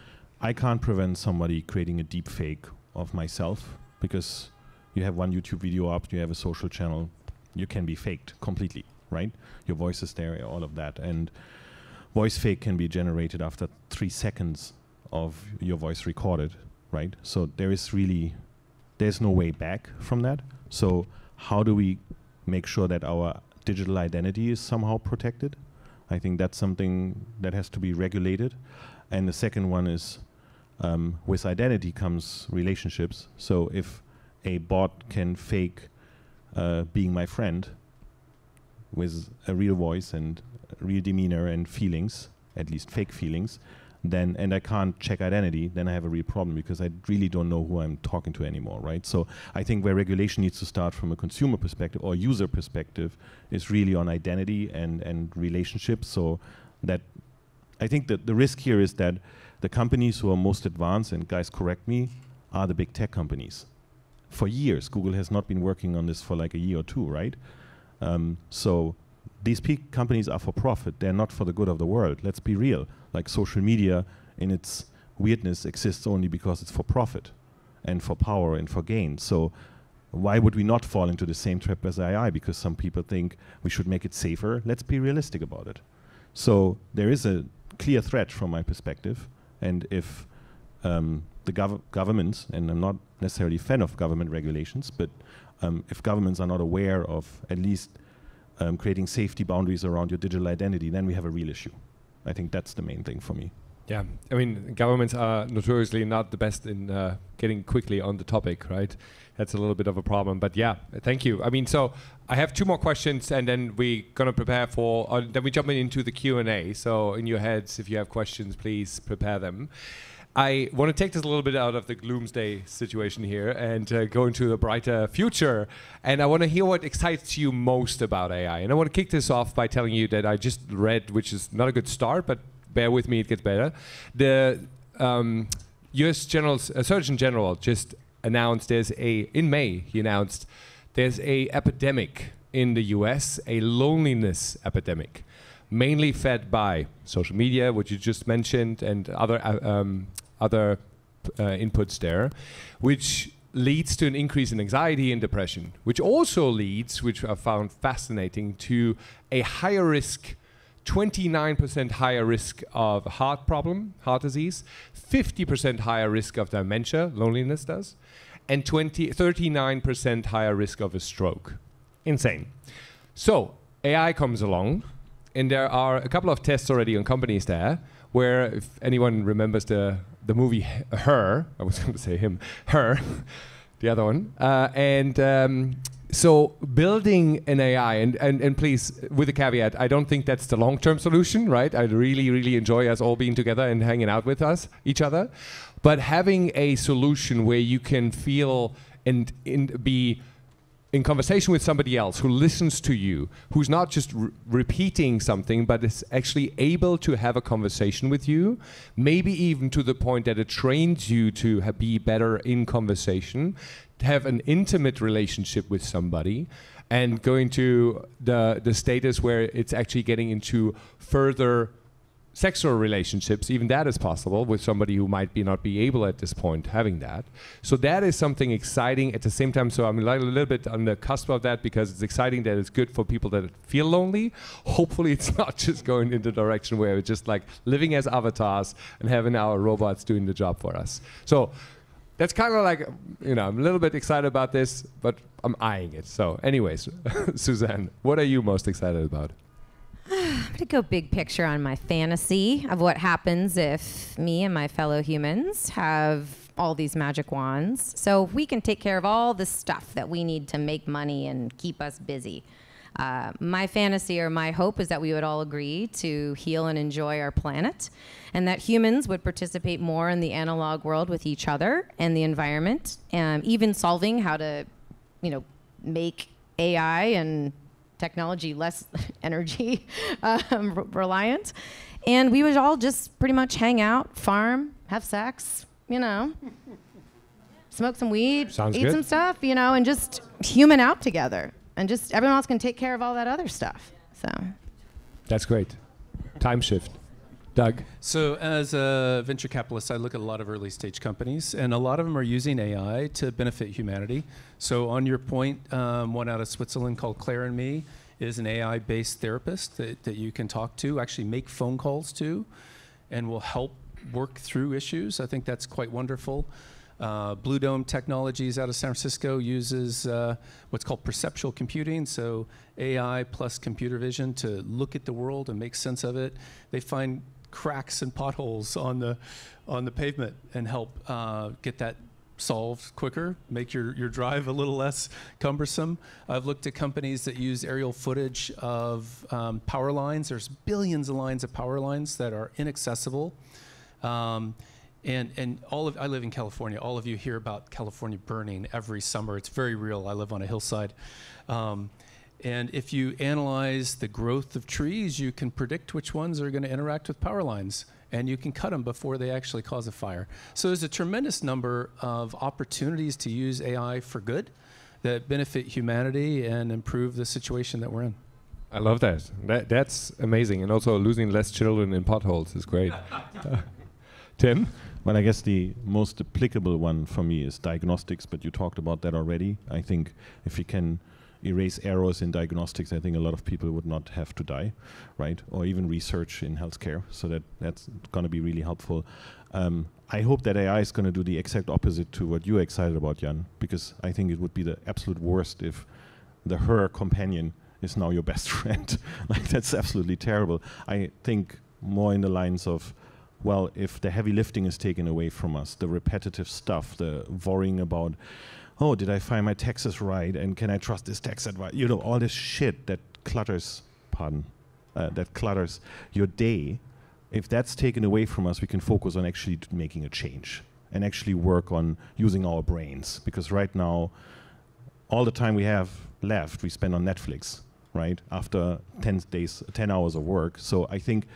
I can't prevent somebody creating a deep fake of myself, because you have one YouTube video up, you have a social channel, you can be faked completely, right? Your voice is there, all of that. And voice fake can be generated after 3 seconds of your voice recorded, right? So there's no way back from that. So how do we make sure that our digital identity is somehow protected? I think that's something that has to be regulated. And the second one is, with identity comes relationships. So if a bot can fake being my friend with a real voice and real demeanor and feelings, at least fake feelings, and I can't check identity, then I have a real problem, because I really don't know who I'm talking to anymore, right? So I think where regulation needs to start from a consumer perspective or user perspective is really on identity and relationships. So that I think that the risk here is that the companies who are most advanced, and guys correct me, are the big tech companies. For years, Google has not been working on this for like a year or two, right? So these companies are for profit. They're not for the good of the world. Let's be real. Like social media in its weirdness exists only because it's for profit and for power and for gain. So why would we not fall into the same trap as AI? Because some people think we should make it safer. Let's be realistic about it. So there is a clear threat from my perspective. And if the governments, and I'm not necessarily a fan of government regulations, but if governments are not aware of at least creating safety boundaries around your digital identity, then we have a real issue. I think that's the main thing for me. Yeah, I mean, governments are notoriously not the best in getting quickly on the topic, right? That's a little bit of a problem, but yeah, thank you. I mean, so I have 2 more questions, and then we're gonna prepare for, then we jump into the Q&A. So in your heads, if you have questions, please prepare them. I want to take this a little bit out of the gloomsday situation here and go into a brighter future. And I want to hear what excites you most about AI. And I want to kick this off by telling you that I just read, which is not a good start, but bear with me, it gets better. The US Surgeon General just announced in May, he announced there's a epidemic in the US, a loneliness epidemic, mainly fed by social media, which you just mentioned, and other inputs there, which leads to an increase in anxiety and depression, which also leads, which I found fascinating, to a higher risk, 29% higher risk of heart disease, 50% higher risk of dementia, loneliness does, and 39% higher risk of a stroke. Insane. So AI comes along, and there are a couple of tests already on companies there, where if anyone remembers the movie Her, I was going to say him, Her, the other one, so building an AI, and please, with a caveat, I don't think that's the long-term solution, right? I really, really enjoy us all being together and hanging out with each other. But having a solution where you can feel and be in conversation with somebody else who listens to you, who's not just repeating something, but is actually able to have a conversation with you, maybe even to the point that it trains you to be better in conversation, to have an intimate relationship with somebody, and going to the status where it's actually getting into further sexual relationships. Even that is possible with somebody who might not be able at this point having that. So that is something exciting at the same time. So I'm a little bit on the cusp of that, because it's exciting that it's good for people that feel lonely. Hopefully it's not just going in the direction where it's just like living as avatars and having our robots doing the job for us. So that's kind of like, I'm a little bit excited about this, but I'm eyeing it. So anyways, Suzanne, what are you most excited about? I'm going to go big picture on my fantasy of what happens if me and my fellow humans have all these magic wands. So we can take care of all the stuff that we need to make money and keep us busy. My fantasy or my hope is that we would all agree to heal and enjoy our planet, and that humans would participate more in the analog world with each other and the environment, and even solving how to, make AI and technology less energy reliant. And we would all just pretty much hang out, farm, have sex, smoke some weed, Sounds eat good. some stuff, and just human out together. And just everyone else can take care of all that other stuff. So That's great. Time shift. Doug? So as a venture capitalist, I look at a lot of early stage companies, and a lot of them are using AI to benefit humanity. So on your point, one out of Switzerland called Claire and Me is an AI-based therapist that you can talk to, actually make phone calls to, and will help work through issues. I think that's quite wonderful. Blue Dome Technologies out of San Francisco uses what's called perceptual computing, so AI plus computer vision to look at the world and make sense of it. They find cracks and potholes on the pavement and help get that solved quicker, make your drive a little less cumbersome. I've looked at companies that use aerial footage of power lines. There's billions of lines of power lines that are inaccessible. And I live in California. All of you hear about California burning every summer. It's very real. I live on a hillside. And if you analyze the growth of trees, you can predict which ones are going to interact with power lines, and you can cut them before they actually cause a fire. So there's a tremendous number of opportunities to use AI for good that benefit humanity and improve the situation that we're in. I love that. That's amazing. And also losing less children in potholes is great. Tim? Well, I guess the most applicable one for me is diagnostics, but you talked about that already. I think if we can erase errors in diagnostics, I think a lot of people would not have to die, right? Or even research in healthcare. So that's going to be really helpful. I hope that AI is going to do the exact opposite to what you're excited about, Jan, because I think it would be the absolute worst if her companion is now your best friend. Like, that's absolutely terrible. I think more in the lines of, well, if the heavy lifting is taken away from us, the repetitive stuff, the worrying about, oh, did I find my taxes right? And can I trust this tax advice? You know, all this shit that clutters, that clutters your day. If that's taken away from us, we can focus on actually making a change and actually work on using our brains. Because right now, all the time we have left, we spend on Netflix, right? After 10 hours of work. So I think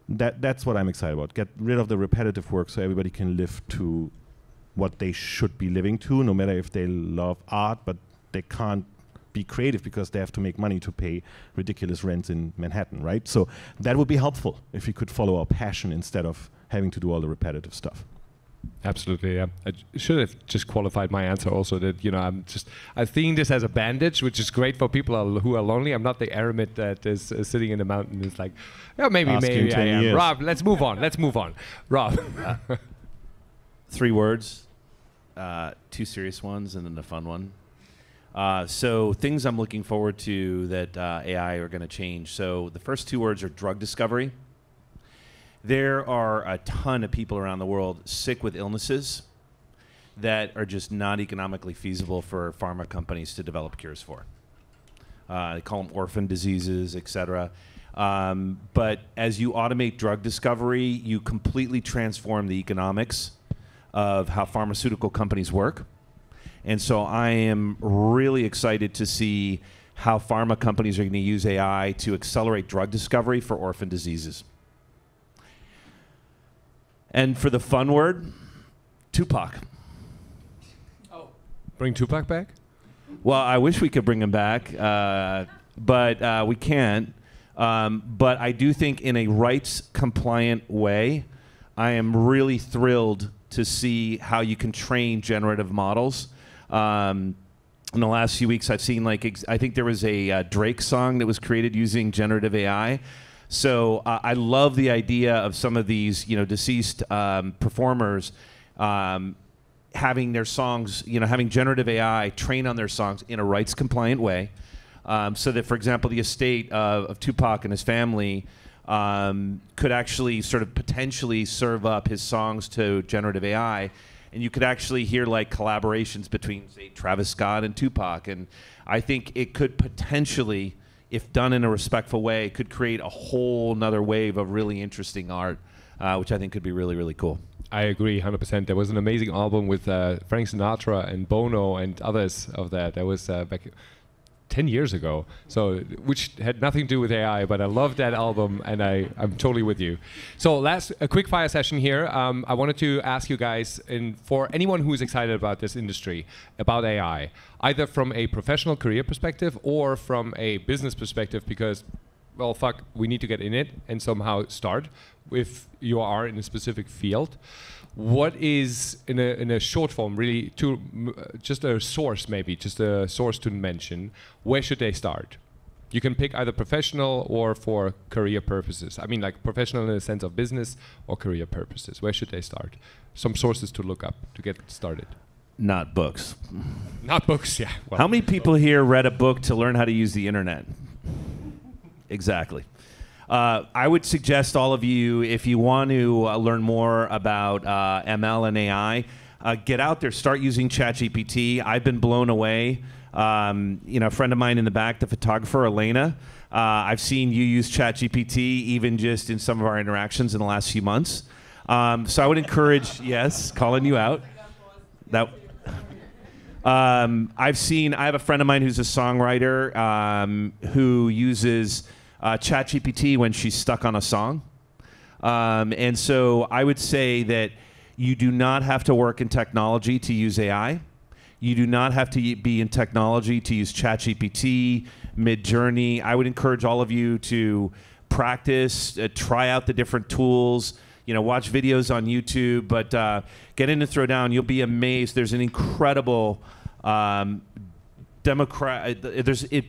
that's what I'm excited about. Get rid of the repetitive work so everybody can live to what they should be living to, no matter if they love art, but they can't be creative because they have to make money to pay ridiculous rents in Manhattan, right? So that would be helpful if we could follow our passion instead of having to do all the repetitive stuff. Absolutely, yeah. I should have just qualified my answer also that, you know, I'm seeing this as a bandage, which is great for people who are lonely. I'm not the eremit that is sitting in the mountain. It's like, yeah, maybe I am. Rob, let's move on. Rob. 3 words, 2 serious ones, and then a fun one. So things I'm looking forward to that AI are going to change. So the first 2 words are drug discovery. There are a ton of people around the world sick with illnesses that are just not economically feasible for pharma companies to develop cures for. They call them orphan diseases, et cetera. But as you automate drug discovery, you completely transform the economics of how pharmaceutical companies work. And so I am really excited to see how pharma companies are going to use AI to accelerate drug discovery for orphan diseases. And for the fun word, Tupac. Oh, bring Tupac back? Well, I wish we could bring him back, but we can't. But I do think in a rights-compliant way, I am really thrilled to see how you can train generative models. In the last few weeks, I've seen, like, I think there was a Drake song that was created using generative AI. So I love the idea of some of these, you know, deceased performers having their songs, you know, having generative AI train on their songs in a rights-compliant way, so that, for example, the estate of Tupac and his family could actually sort of potentially serve up his songs to generative AI, and you could actually hear like collaborations between, say, Travis Scott and Tupac. And I think it could potentially, if done in a respectful way, could create a whole nother wave of really interesting art, which I think could be really, really cool. I agree 100%. There was an amazing album with Frank Sinatra and Bono and others of that. That was back 10 years ago, so which had nothing to do with AI, but I love that album, and I'm totally with you. So a quick fire session here. I wanted to ask you guys, for anyone who's excited about this industry, about AI, either from a professional career perspective or from a business perspective, because, well, fuck, we need to get in it and somehow start if you are in a specific field. What is, in a short form, really, just a source to mention, where should they start? You can pick either professional or for career purposes. I mean, like professional in the sense of business or career purposes. Where should they start? Some sources to look up to get started. Not books. Not books, yeah. Well, how many people here read a book to learn how to use the internet? Exactly. I would suggest all of you, if you want to learn more about ML and AI, get out there, start using ChatGPT. I've been blown away. You know, a friend of mine in the back, the photographer, Elena, I've seen you use ChatGPT even just in some of our interactions in the last few months. So I would encourage, yes, calling you out. I have a friend of mine who's a songwriter who uses ChatGPT when she's stuck on a song. And so I would say that you do not have to work in technology to use AI. You do not have to be in technology to use ChatGPT, Midjourney. I would encourage all of you to practice, try out the different tools, watch videos on YouTube, but get in and throw down. You'll be amazed. There's an incredible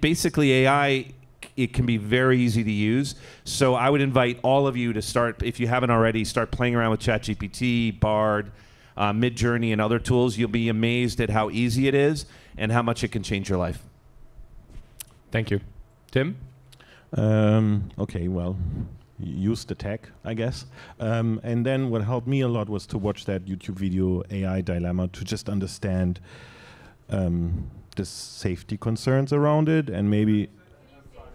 basically AI, it can be very easy to use. So I would invite all of you to start, if you haven't already, start playing around with ChatGPT, Bard, Midjourney, and other tools. You'll be amazed at how easy it is and how much it can change your life. Thank you. Tim? Okay, well, use the tech, I guess. And then what helped me a lot was to watch that YouTube video, AI Dilemma, to just understand the safety concerns around it, and maybe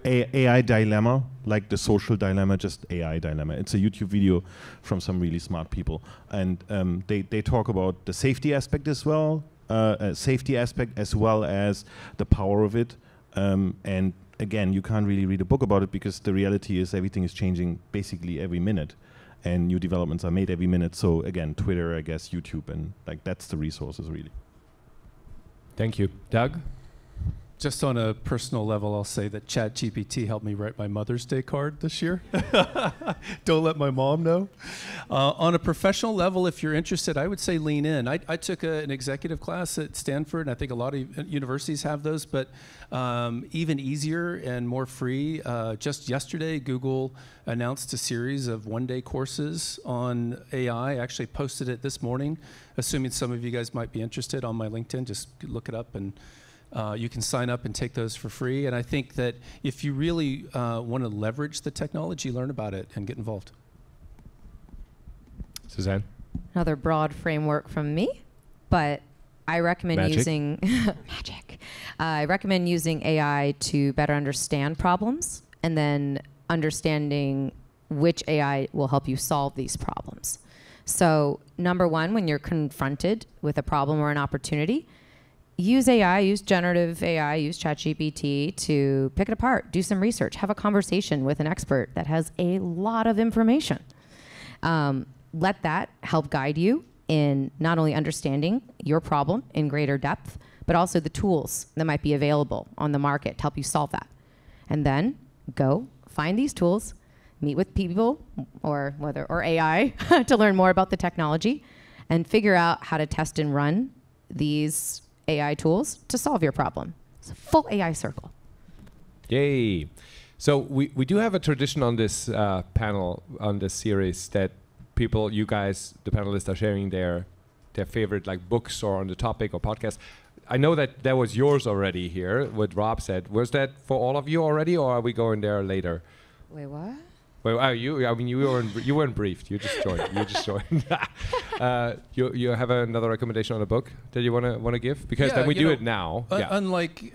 AI dilemma, like the social dilemma, just AI dilemma. It's a YouTube video from some really smart people, and they talk about the safety aspect as well, as well as the power of it. And again, you can't really read a book about it because the reality is everything is changing basically every minute, and new developments are made every minute. So again, Twitter, I guess, YouTube, and that's the resources really. Thank you. Doug? Just on a personal level, I'll say that ChatGPT helped me write my Mother's Day card this year. Don't let my mom know. On a professional level, if you're interested, I would say lean in. I took an executive class at Stanford, and I think a lot of universities have those, but even easier and more free. Just yesterday, Google announced a series of one-day courses on AI. I actually posted it this morning, assuming some of you guys might be interested on my LinkedIn. Just look it up, and you can sign up and take those for free. And I think that if you really want to leverage the technology, learn about it and get involved. Suzanne? Another broad framework from me, but I recommend using magic. I recommend using AI to better understand problems, and then understanding which AI will help you solve these problems. So number one, when you're confronted with a problem or an opportunity, use AI, use generative AI, use ChatGPT to pick it apart, do some research, have a conversation with an expert that has a lot of information. Let that help guide you in not only understanding your problem in greater depth, but also the tools that might be available on the market to help you solve that. And then go find these tools, meet with people or AI to learn more about the technology, and figure out how to test and run these AI tools to solve your problem. It's a full AI circle. Yay. So we do have a tradition on this panel, on this series, that people, you guys, the panelists, are sharing their favorite books or on the topic or podcast. I know that was yours already here, what Rob said. Was that for all of you already, or are we going there later? Wait, what? Well, you weren't briefed. You just joined. You have another recommendation on a book that you want to give? Because then we do it now. Unlike,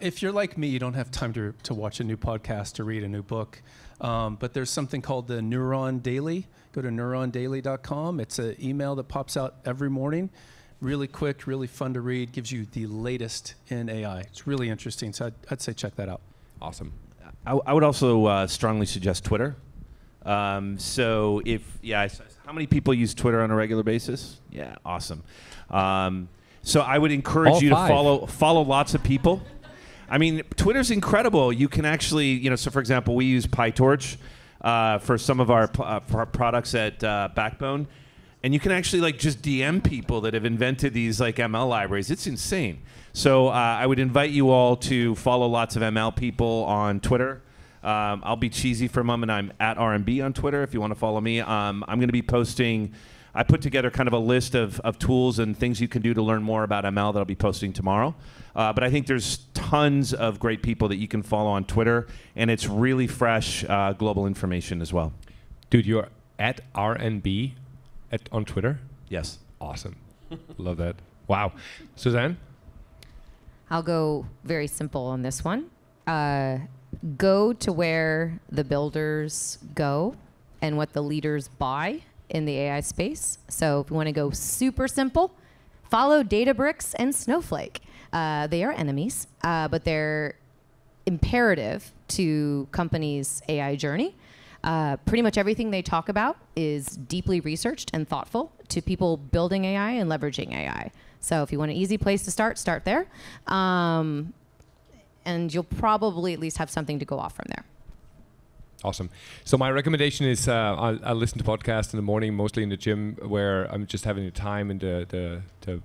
if you're like me, you don't have time to watch a new podcast or read a new book. But there's something called the Neuron Daily. Go to neurondaily.com. It's an email that pops out every morning. Really quick, really fun to read. Gives you the latest in AI. It's really interesting. So I'd say check that out. Awesome. I would also strongly suggest Twitter. How many people use Twitter on a regular basis? Yeah, awesome. So I would encourage you to follow lots of people. I mean, Twitter's incredible. You can actually, so for example, we use PyTorch for some of our products at Backbone. And you can actually just DM people that have invented these ML libraries. It's insane. So I would invite you all to follow lots of ML people on Twitter. I'll be cheesy for a moment. I'm at RMB on Twitter if you want to follow me. I'm going to be posting, I put together kind of a list of tools and things you can do to learn more about ML that I'll be posting tomorrow. But I think there's tons of great people that you can follow on Twitter, and it's really fresh global information as well. Dude, you're at RNB on Twitter? Yes. Awesome. Love that. Wow. Suzanne? I'll go very simple on this one. Go to where the builders go and what the leaders buy in the AI space. So if you want to go super simple, follow Databricks and Snowflake. They are enemies, but they're imperative to companies' AI journey. Pretty much everything they talk about is deeply researched and thoughtful to people building AI and leveraging AI. So if you want an easy place to start, start there. And you'll probably at least have something to go off from there. Awesome. So my recommendation is I listen to podcasts in the morning, mostly in the gym, where I'm just having the time and the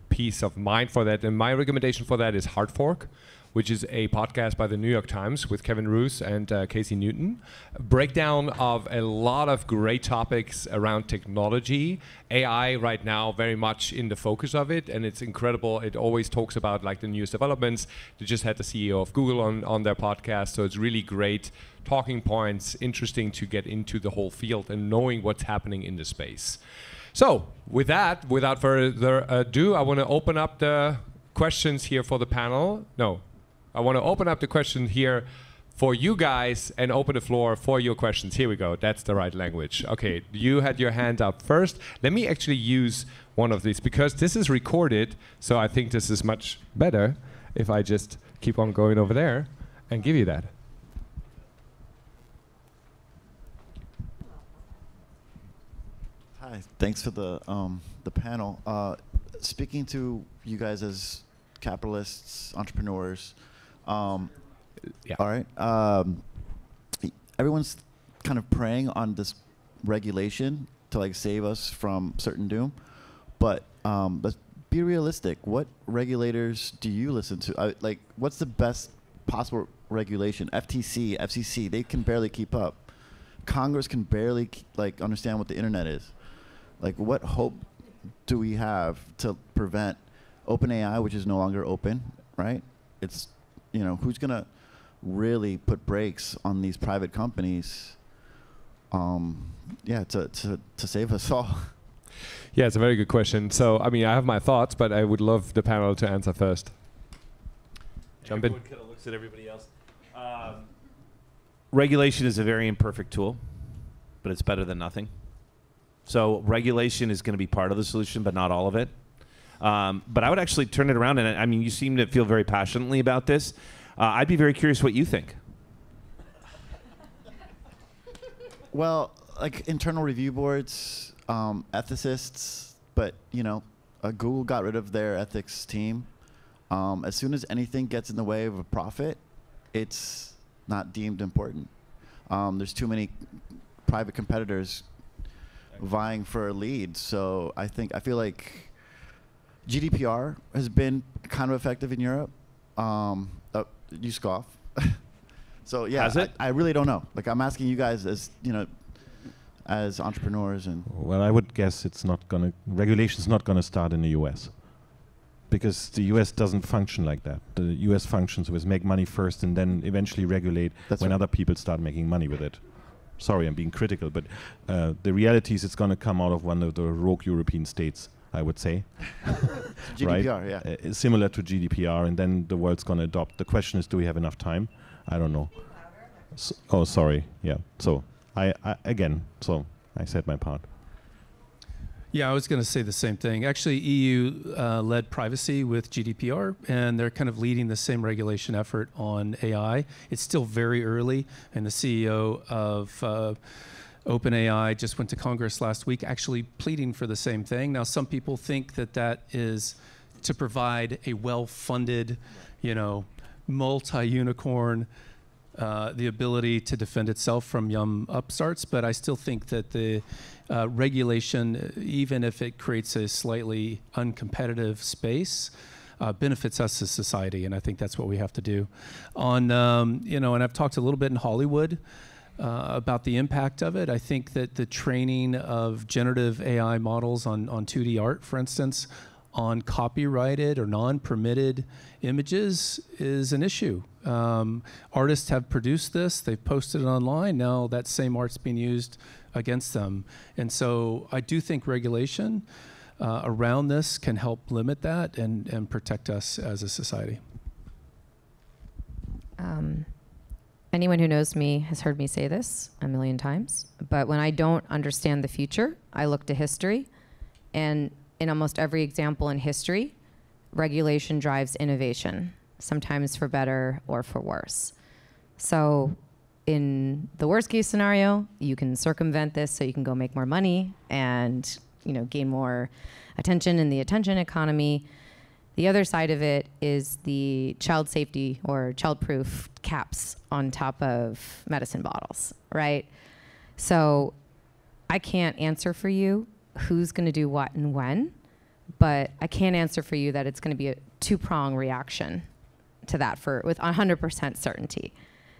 peace of mind for that. And my recommendation for that is Hard Fork, which is a podcast by the New York Times with Kevin Roose and Casey Newton. A breakdown of a lot of great topics around technology. AI right now very much in the focus of it, and it's incredible. It always talks about like the newest developments. They just had the CEO of Google on their podcast, so it's really great talking points, interesting to get into the whole field and knowing what's happening in the space. So with that, without further ado, I want to open up the questions here for the panel. No. I want to open up the question here for you guys and open the floor for your questions. Here we go. That's the right language. Okay, you had your hand up first. Let me actually use one of these because this is recorded. So I think this is much better if I just keep on going over there and give you that. Hi, thanks for the panel. Speaking to you guys as capitalists, entrepreneurs. Yeah. All right. Everyone's kind of preying on this regulation to like save us from certain doom, but let's be realistic. What regulators do you listen to? Like, what's the best possible regulation? FTC, FCC, they can barely keep up. Congress can barely like understand what the internet is. Like, what hope do we have to prevent OpenAI, which is no longer open, right? It's, you know, who's going to really put brakes on these private companies, to save us all? Yeah, it's a very good question. So, I mean, I have my thoughts, but I would love the panel to answer first. Jump in. Everyone kind of looks at everybody else. Regulation is a very imperfect tool, but it's better than nothing. So regulation is going to be part of the solution, but not all of it. But I would actually turn it around, and I mean, you seem to feel very passionately about this. I'd be very curious what you think. Well, like internal review boards, ethicists, but you know, Google got rid of their ethics team. As soon as anything gets in the way of a profit, it's not deemed important. There's too many private competitors vying for a lead, so I feel like GDPR has been kind of effective in Europe. You scoff. So yeah, Has it? I really don't know. Like, I'm asking you guys as, you know, as entrepreneurs. And Well, I would guess regulation's not gonna start in the US. Because the US doesn't function like that. The US functions with make money first and then eventually regulate when other people start making money with it. Sorry, I'm being critical, but the reality is it's gonna come out of one of the rogue European states, I would say. GDPR, right? yeah. Similar to GDPR, and then the world's going to adopt. The question is, do we have enough time? I don't know. Oh, sorry. Yeah. So I said my part. Yeah, I was going to say the same thing. Actually, EU led privacy with GDPR, and they're kind of leading the same regulation effort on AI. It's still very early, and the CEO of OpenAI just went to Congress last week actually pleading for the same thing. Now, some people think that that is to provide a well-funded, multi-unicorn, the ability to defend itself from young upstarts, but I still think that the regulation, even if it creates a slightly uncompetitive space, benefits us as society, and I think that's what we have to do. And I've talked a little bit in Hollywood about the impact of it. I think that the training of generative AI models on 2D art, for instance, on copyrighted or non-permitted images is an issue. Artists have produced this, they've posted it online, now that same art's being used against them. And so I do think regulation around this can help limit that and protect us as a society. Anyone who knows me has heard me say this a million times, but when I don't understand the future, I look to history, and in almost every example in history, regulation drives innovation, sometimes for better or for worse. So in the worst case scenario, you can circumvent this so you can go make more money and, gain more attention in the attention economy. The other side of it is the child safety or child-proof caps on top of medicine bottles, right? So I can't answer for you who's going to do what and when, but I can answer for you that it's going to be a two-prong reaction to that with 100% certainty.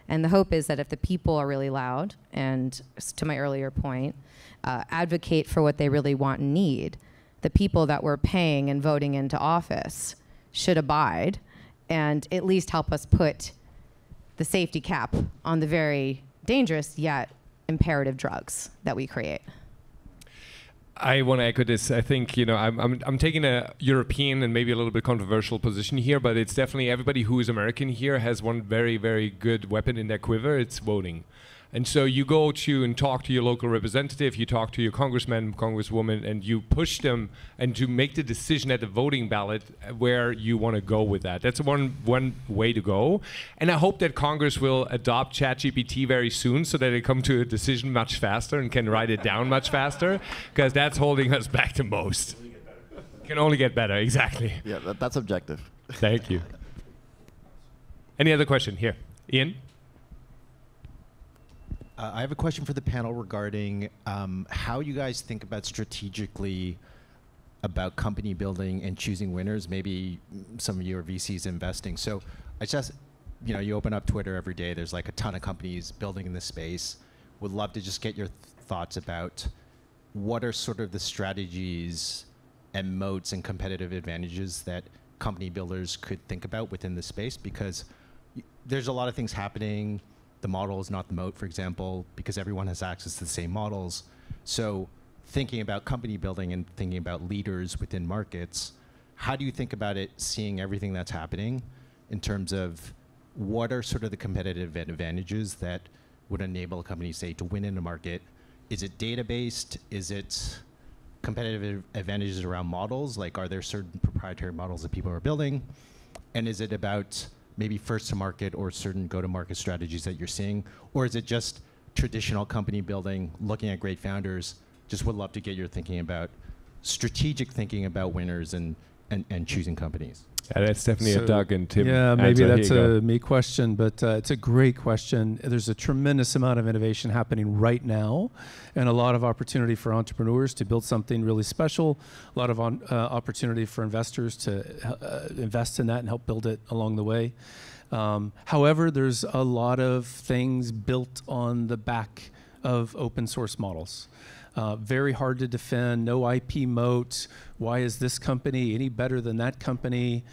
And the hope is that if the people are really loud and, to my earlier point, advocate for what they really want and need, the people that we're paying and voting into office should abide and at least help us put the safety cap on the very dangerous yet imperative drugs that we create. I want to echo this. I think, I'm taking a European and maybe a little bit controversial position here, but it's definitely everybody who is American here has one very, very good weapon in their quiver. It's voting. And so you go to and talk to your local representative, you talk to your congressman, congresswoman, and you push them and to make the decision at the voting ballot where you want to go with that. That's one way to go. And I hope that Congress will adopt ChatGPT very soon so that they come to a decision much faster and can write it down much faster, because that's holding us back the most. Can only get better, exactly. Yeah, that's objective. Thank you. Any other question? Here, Ian? I have a question for the panel regarding how you guys think about strategically about company building and choosing winners. Maybe some of your VCs investing. So I just, you open up Twitter every day. There's like a ton of companies building in this space. Would love to just get your thoughts about what are sort of the strategies and moats and competitive advantages that company builders could think about within the space, because there's a lot of things happening. The model is not the moat, for example, because everyone has access to the same models. So thinking about company building and thinking about leaders within markets, how do you think about it, seeing everything that's happening in terms of what are sort of the competitive advantages that would enable a company, say, to win in a market? Is it data-based? Is it competitive advantages around models? Like, are there certain proprietary models that people are building? And is it about maybe first to market or certain go-to-market strategies that you're seeing? Or is it just traditional company building, looking at great founders? Just would love to get your thinking about strategic thinking about winners and choosing companies. Yeah, that's definitely a Doug and Tim. Yeah, maybe answer. that's a me question, but it's a great question. There's a tremendous amount of innovation happening right now and a lot of opportunity for entrepreneurs to build something really special, a lot of opportunity for investors to invest in that and help build it along the way. However, there's a lot of things built on the back of open source models. Very hard to defend, no IP moat. Why is this company any better than that company?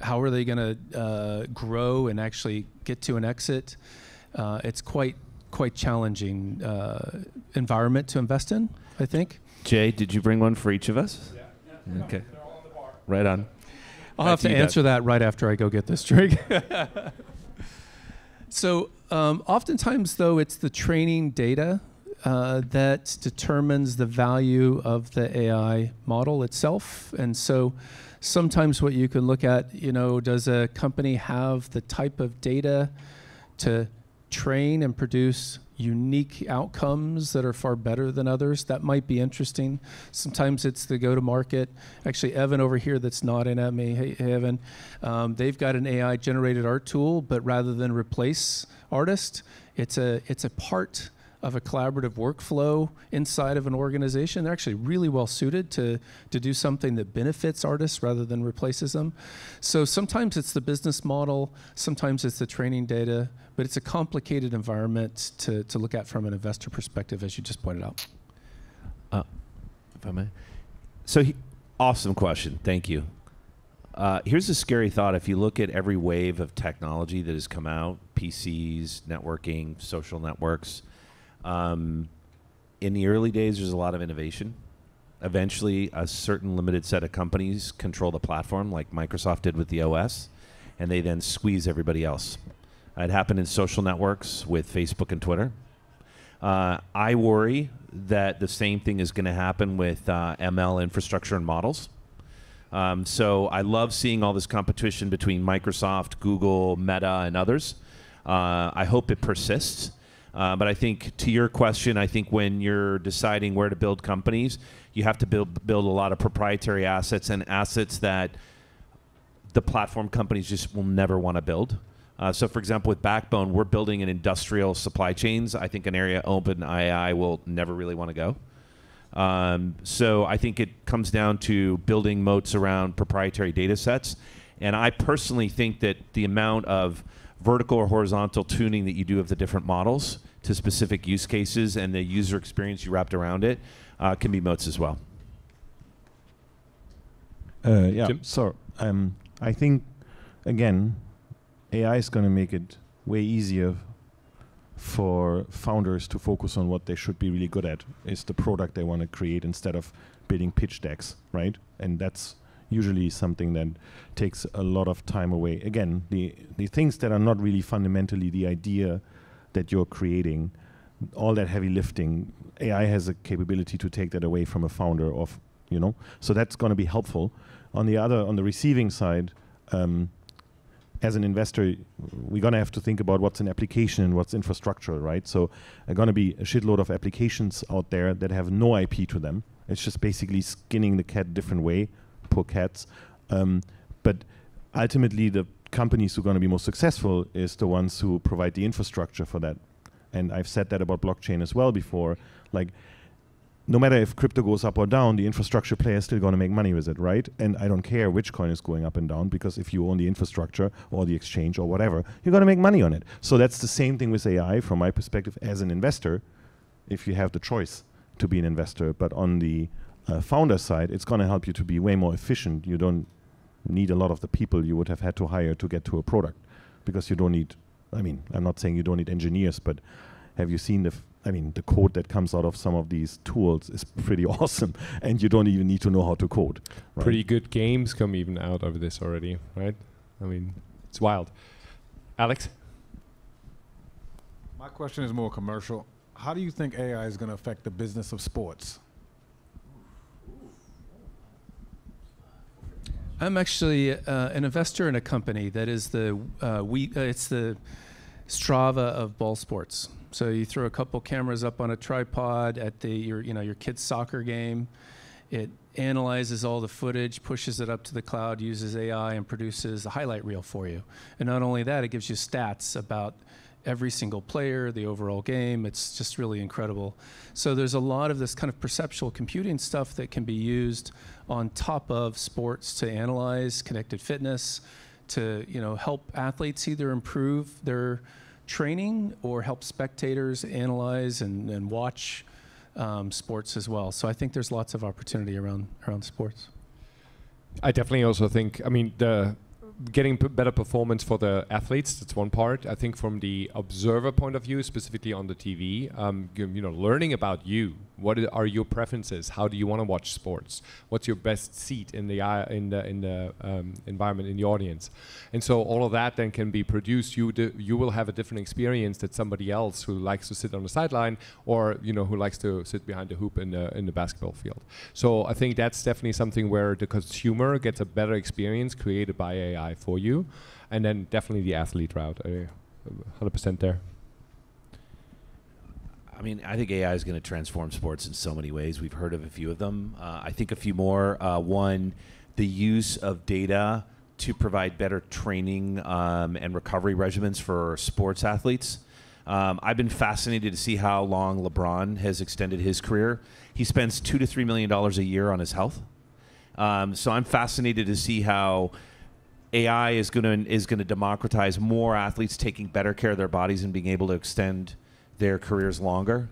How are they going to grow and actually get to an exit? It's quite challenging environment to invest in, I think. Jay, did you bring one for each of us? Yeah. Okay. They're all on the bar. Right on. I'll have to answer that right after I go get this drink. So oftentimes, though, it's the training data that determines the value of the AI model itself. And so sometimes what you can look at, does a company have the type of data to train and produce unique outcomes that are far better than others? That might be interesting. Sometimes it's the go-to-market. Actually, Evan over here that's nodding at me, hey Evan, they've got an AI generated art tool, but rather than replace artists, it's a part of a collaborative workflow inside of an organization. They're actually really well suited to do something that benefits artists rather than replaces them. So sometimes it's the business model, sometimes it's the training data, but it's a complicated environment to look at from an investor perspective, as you just pointed out. If I may. So awesome question, thank you. Here's a scary thought. If you look at every wave of technology that has come out, PCs, networking, social networks, in the early days, there's a lot of innovation. Eventually, a certain limited set of companies control the platform, like Microsoft did with the OS, and they then squeeze everybody else. It happened in social networks with Facebook and Twitter. I worry that the same thing is going to happen with ML infrastructure and models. So I love seeing all this competition between Microsoft, Google, Meta, and others. I hope it persists. But I think to your question, I think when you're deciding where to build companies, you have to build a lot of proprietary assets and assets that the platform companies just will never want to build. So for example, with Backbone, we're building an industrial supply chains. I think an area OpenAI will never really want to go. So I think it comes down to building moats around proprietary data sets. And I personally think that the amount of vertical or horizontal tuning that you do of the different models to specific use cases and the user experience you wrapped around it can be moats as well. Yeah, so I think, again, AI is going to make it way easier for founders to focus on what they should be really good at, is the product they want to create instead of building pitch decks, right? And that's usually something that takes a lot of time away. Again, the things that are not really fundamentally the idea that you're creating, all that heavy lifting, AI has a capability to take that away from a founder of, you know, so that's going to be helpful. On the receiving side, as an investor, we're going to have to think about what's an application and what's infrastructure, right? So there are going to be a shitload of applications out there that have no IP to them. It's just basically skinning the cat a different way, poor cats. But ultimately, the companies who are going to be most successful is the ones who provide the infrastructure for that. And I've said that about blockchain as well before. Like, no matter if crypto goes up or down, the infrastructure player is still going to make money with it, right? And I don't care which coin is going up and down, because if you own the infrastructure or the exchange or whatever, you're going to make money on it. So that's the same thing with AI from my perspective as an investor, if you have the choice to be an investor. But on the founder side, it's going to help you to be way more efficient. You don't need a lot of the people you would have had to hire to get to a product, because you don't need, I mean, I'm not saying you don't need engineers, but have you seen the code that comes out of some of these tools is pretty awesome, and you don't even need to know how to code. Right? Pretty good games come even out of this already, right? I mean, it's wild. Alex? My question is more commercial. How do you think AI is going to affect the business of sports? I'm actually an investor in a company that is it's the Strava of ball sports. So you throw a couple cameras up on a tripod at your kid's soccer game. It analyzes all the footage, pushes it up to the cloud, uses AI, and produces a highlight reel for you. And not only that, it gives you stats about every single player, the overall game. It's just really incredible. So there's a lot of this kind of perceptual computing stuff that can be used on top of sports to analyze connected fitness, to help athletes either improve their training or help spectators analyze and watch sports as well. So I think there's lots of opportunity around sports. I definitely also think, I mean, getting better performance for the athletes, that's one part. I think from the observer point of view, specifically on the TV, learning about you. What are your preferences? How do you want to watch sports? What's your best seat in the environment, in the audience? And so all of that then can be produced. You will have a different experience than somebody else who likes to sit on the sideline, or who likes to sit behind the hoop in the basketball field. So I think that's definitely something where the consumer gets a better experience created by AI for you, and then definitely the athlete route. 100% there. I mean, I think AI is going to transform sports in so many ways. We've heard of a few of them. I think a few more. One, the use of data to provide better training and recovery regimens for sports athletes. I've been fascinated to see how long LeBron has extended his career. He spends $2 to $3 million a year on his health. So I'm fascinated to see how AI is going to democratize more athletes taking better care of their bodies and being able to extend their careers longer.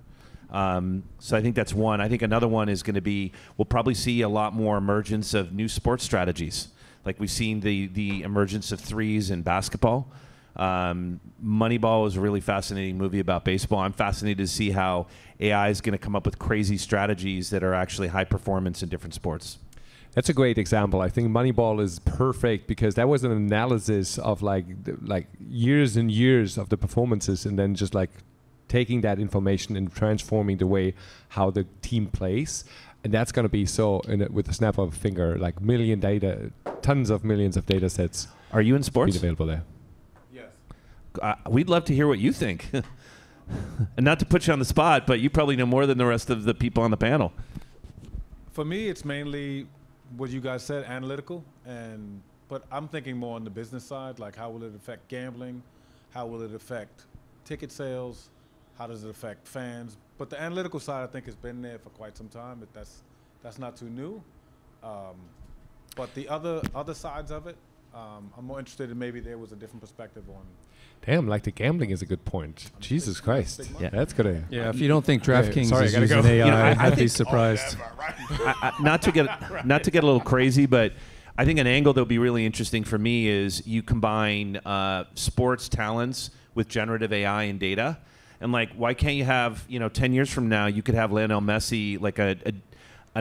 So I think that's one. I think another one is going to be, we'll probably see a lot more emergence of new sports strategies. Like we've seen the emergence of threes in basketball. Moneyball was a really fascinating movie about baseball. I'm fascinated to see how AI is going to come up with crazy strategies that are actually high performance in different sports. That's a great example. I think Moneyball is perfect because that was an analysis of like years and years of the performances, and then just like taking that information and transforming the way how the team plays. And that's going to be so, with a snap of a finger, like tons of millions of data sets. Are you in sports? Available there. Yes. We'd love to hear what you think. And not to put you on the spot, but you probably know more than the rest of the people on the panel. For me, it's mainly what you guys said, analytical, but I'm thinking more on the business side, like how will it affect gambling? How will it affect ticket sales? How does it affect fans? But the analytical side, I think, has been there for quite some time. That's not too new. But the other sides of it, I'm more interested in maybe there was a different perspective on. Damn, like the gambling is a good point. Jesus Christ. Yeah. That's good. Yeah, if you don't think DraftKings sorry, is I gotta using go. AI, You know, I I'd be think- surprised. Not to get a little crazy, but I think an angle that would be really interesting for me is you combine sports talents with generative AI and data, and like, why can't you have 10 years from now you could have Lionel Messi, like an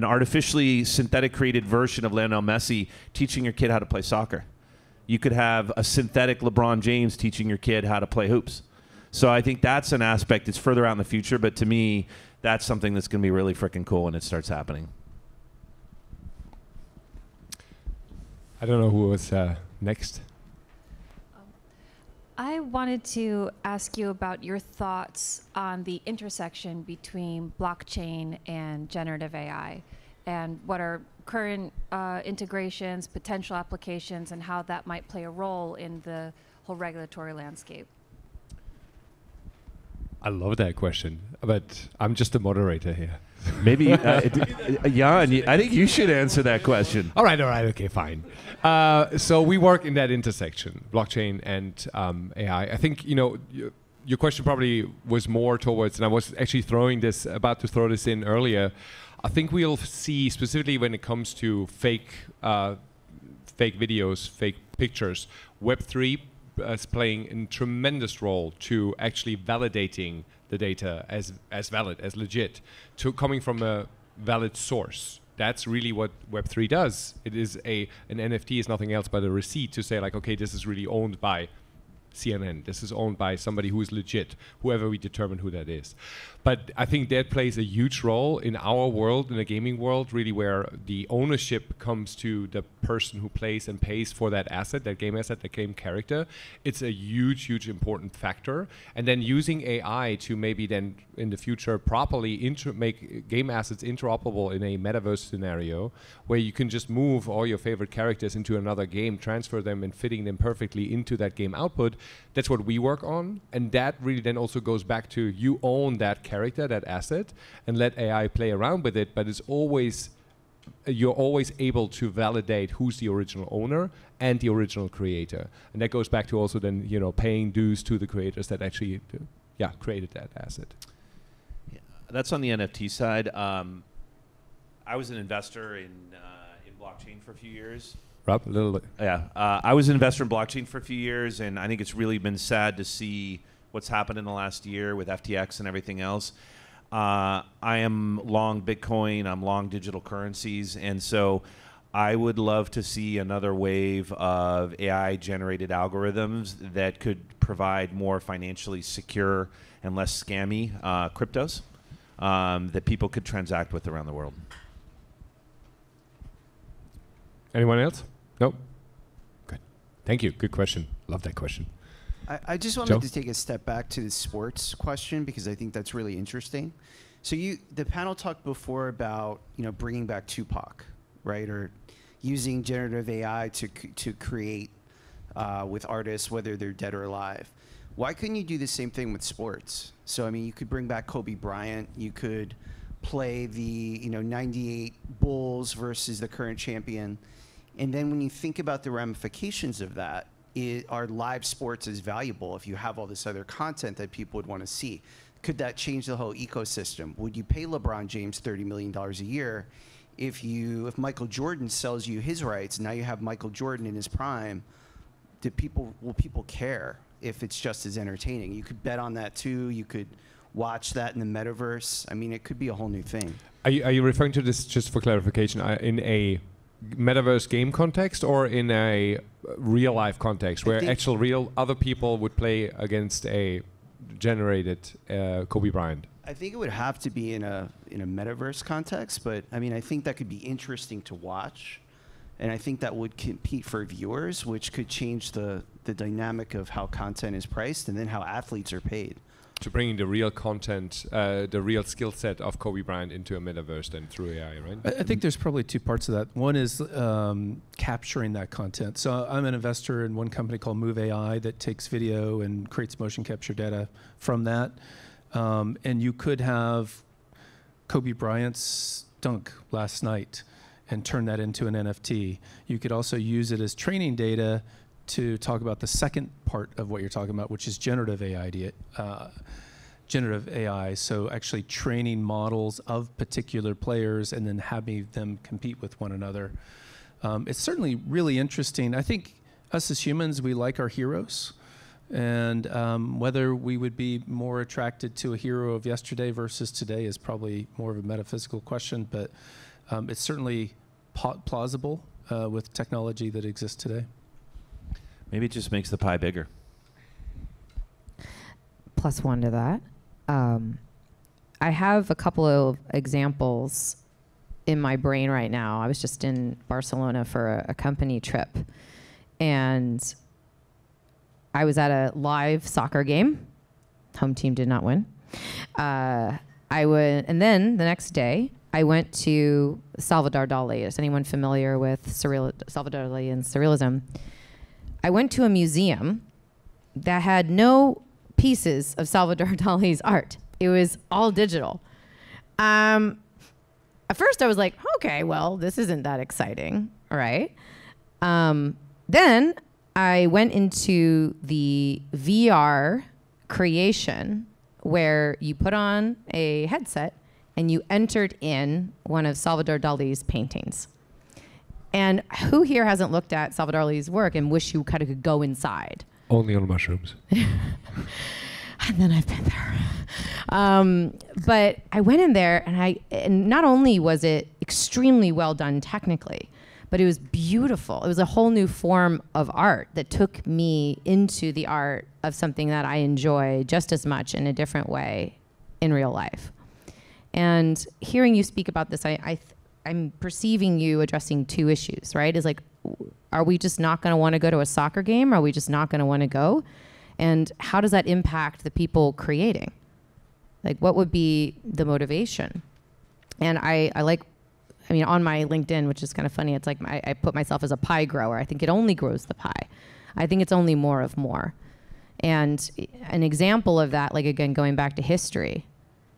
artificially synthetic created version of Lionel Messi teaching your kid how to play soccer. You could have a synthetic LeBron James teaching your kid how to play hoops. So I think that's an aspect that's further out in the future, but to me, that's something that's going to be really freaking cool when it starts happening. I don't know who was next. I wanted to ask you about your thoughts on the intersection between blockchain and generative AI, and what are current integrations, potential applications, and how that might play a role in the whole regulatory landscape. I love that question, but I'm just the moderator here. Maybe, Jan, I think you should answer that question. All right, okay, fine. So we work in that intersection, blockchain and AI. I think, your question probably was more towards, and I was actually about to throw this in earlier. I think we'll see, specifically when it comes to fake videos, fake pictures, Web3 is playing a tremendous role to actually validating the data as valid, as legit, to coming from a valid source. That's really what Web3 does. It is an NFT is nothing else but a receipt to say, like, okay, this is really owned by CNN. This is owned by somebody who is legit, whoever we determine who that is. But I think that plays a huge role in our world, in the gaming world, really, where the ownership comes to the person who plays and pays for that asset, that game asset, that game character. It's a huge, huge important factor. And then using AI to maybe then in the future properly make game assets interoperable in a metaverse scenario, where you can just move all your favorite characters into another game, transfer them and fitting them perfectly into that game output. That's what we work on. And that really then also goes back to you own that character, that asset, and let AI play around with it. But it's always, you're always able to validate who's the original owner and the original creator. And that goes back to also then, paying dues to the creators that actually, created that asset. Yeah, that's on the NFT side. I was an investor in blockchain for a few years. Rob, a little bit. Yeah, I was an investor in blockchain for a few years, and I think it's really been sad to see what's happened in the last year with FTX and everything else. I am long Bitcoin, I'm long digital currencies, and so I would love to see another wave of AI-generated algorithms that could provide more financially secure and less scammy cryptos that people could transact with around the world. Anyone else? Nope. Good. Thank you. Good question. Love that question. I just wanted to take a step back to the sports question, because I think that's really interesting. So the panel talked before about bringing back Tupac, right, or using generative AI to create with artists, whether they're dead or alive. Why couldn't you do the same thing with sports? So I mean, you could bring back Kobe Bryant. You could play the '98 Bulls versus the current champion, and then when you think about the ramifications of that, are live sports as valuable if you have all this other content that people would want to see? Could that change the whole ecosystem? Would you pay LeBron James $30 million a year if Michael Jordan sells you his rights? Now you have Michael Jordan in his prime. Will people care if it's just as entertaining? You could bet on that too. You could watch that in the metaverse. I mean, it could be a whole new thing. Are you referring to this, just for clarification, in a metaverse game context or in a real life context, where actual real other people would play against a generated Kobe Bryant? I think it would have to be in a metaverse context, but I mean, I think that could be interesting to watch, and I think that would compete for viewers, which could change the dynamic of how content is priced and then how athletes are paid. to bringing the real content, the real skill set of Kobe Bryant into a metaverse then through AI, right? I think there's probably two parts of that. One is capturing that content. So I'm an investor in one company called Move AI that takes video and creates motion capture data from that. And you could have Kobe Bryant's dunk last night and turn that into an NFT. You could also use it as training data to talk about the second part of what you're talking about, which is generative AI. So actually training models of particular players and then having them compete with one another. It's certainly really interesting. I think us as humans, we like our heroes. And whether we would be more attracted to a hero of yesterday versus today is probably more of a metaphysical question, but it's certainly plausible with technology that exists today. Maybe it just makes the pie bigger. Plus one to that. I have a couple of examples in my brain right now. I was just in Barcelona for a company trip, and I was at a live soccer game. Home team did not win. And then the next day, I went to Salvador Dali. Is anyone familiar with Salvador Dali and surrealism? I went to a museum that had no pieces of Salvador Dali's art. It was all digital. At first I was like, okay, well, this isn't that exciting, right? Then I went into the VR creation where you put on a headset and you entered in one of Salvador Dali's paintings. And who here hasn't looked at Salvador Dali's work and wish you kind of could go inside? Only on mushrooms. And then I've been there. But I went in there, and not only was it extremely well done technically, but it was beautiful. It was a whole new form of art that took me into the art of something that I enjoy just as much in a different way in real life. And hearing you speak about this, I'm perceiving you addressing two issues, right? Is like, are we just not going to want to go to a soccer game? Are we just not going to want to go? And how does that impact the people creating? Like, what would be the motivation? And I mean, on my LinkedIn, which is kind of funny, it's like I put myself as a pie grower. I think it only grows the pie. I think it's only more of more. And an example of that, like, again, going back to history,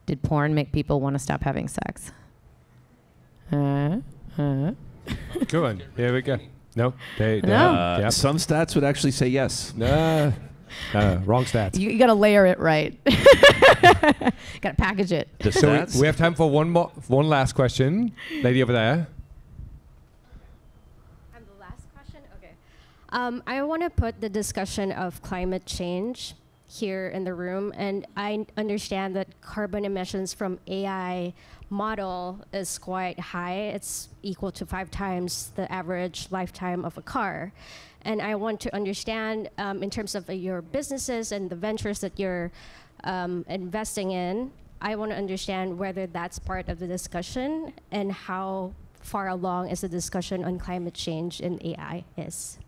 did porn make people want to stop having sex? Good one. Here we go. No? No. Some stats would actually say yes. Wrong stats. You got to layer it right. Got to package it. The So stats? we have time for one last question. Lady over there. And the last question? Okay. I want to put the discussion of climate change here in the room, and I understand that carbon emissions from AI model is quite high. It's equal to 5 times the average lifetime of a car. And I want to understand, in terms of your businesses and the ventures that you're investing in, I want to understand whether that's part of the discussion and how far along is the discussion on climate change and AI is.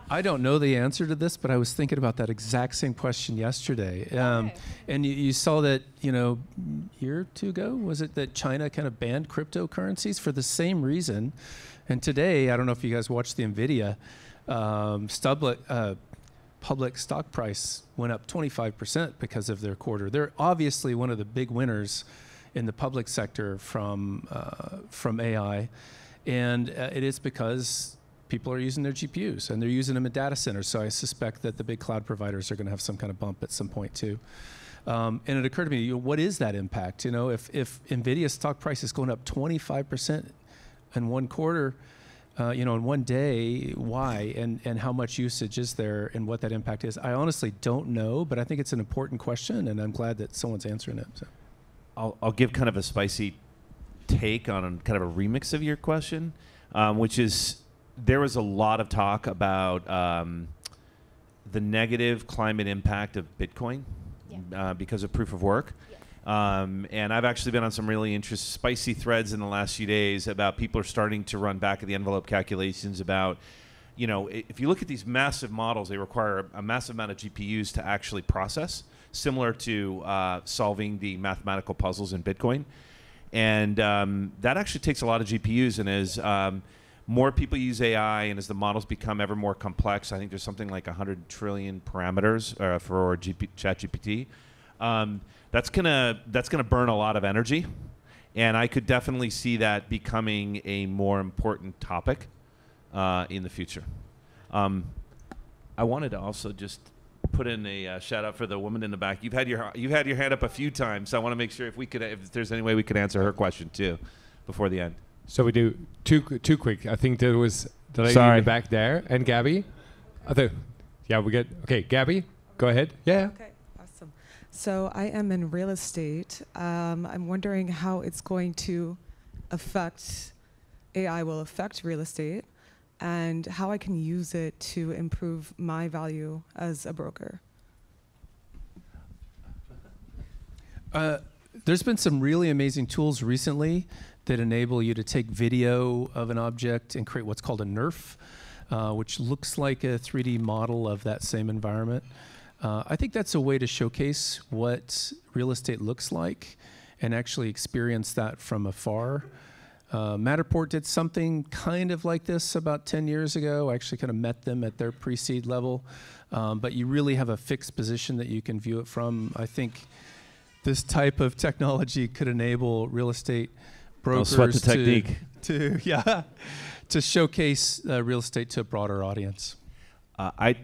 I don't know the answer to this, but I was thinking about that exact same question yesterday. And you saw that, a year or two ago, was it that China kind of banned cryptocurrencies for the same reason? And today, I don't know if you guys watched the NVIDIA, public stock price went up 25% because of their quarter. They're obviously one of the big winners in the public sector from AI. And it is because people are using their GPUs and they're using them in data centers. So I suspect that the big cloud providers are going to have some kind of bump at some point too. And it occurred to me, what is that impact? If NVIDIA's stock price is going up 25% in one quarter, in one day, why and how much usage is there and what that impact is? I honestly don't know, but I think it's an important question, and I'm glad that someone's answering it. So. I'll give kind of a spicy take on kind of a remix of your question, which is there was a lot of talk about the negative climate impact of Bitcoin because of proof of work. And I've actually been on some really spicy threads in the last few days about people are starting to run back of the envelope calculations about you know, if you look at these massive models, they require a massive amount of GPUs to actually process, similar to solving the mathematical puzzles in Bitcoin. And that actually takes a lot of GPUs. And as more people use AI and as the models become ever more complex, I think there's something like 100 trillion parameters for ChatGPT. That's gonna burn a lot of energy. And I could definitely see that becoming a more important topic in the future. I wanted to also just put in a shout out for the woman in the back. You've had your hand up a few times, so I want to make sure if there's any way we could answer her question too before the end. So we do too quick. I think there was the lady in the back there and Gabby. Yeah, we get okay. Gabby, go ahead. Yeah. Okay, awesome. So I am in real estate. I'm wondering how it's going to affect AI will affect real estate, and how I can use it to improve my value as a broker. There's been some really amazing tools recently that enable you to take video of an object and create what's called a NERF, which looks like a 3D model of that same environment. I think that's a way to showcase what real estate looks like and actually experience that from afar. Matterport did something kind of like this about 10 years ago. I actually kind of met them at their pre-seed level. But you really have a fixed position that you can view it from. I think this type of technology could enable real estate brokers sweat the technique. to showcase real estate to a broader audience. I'm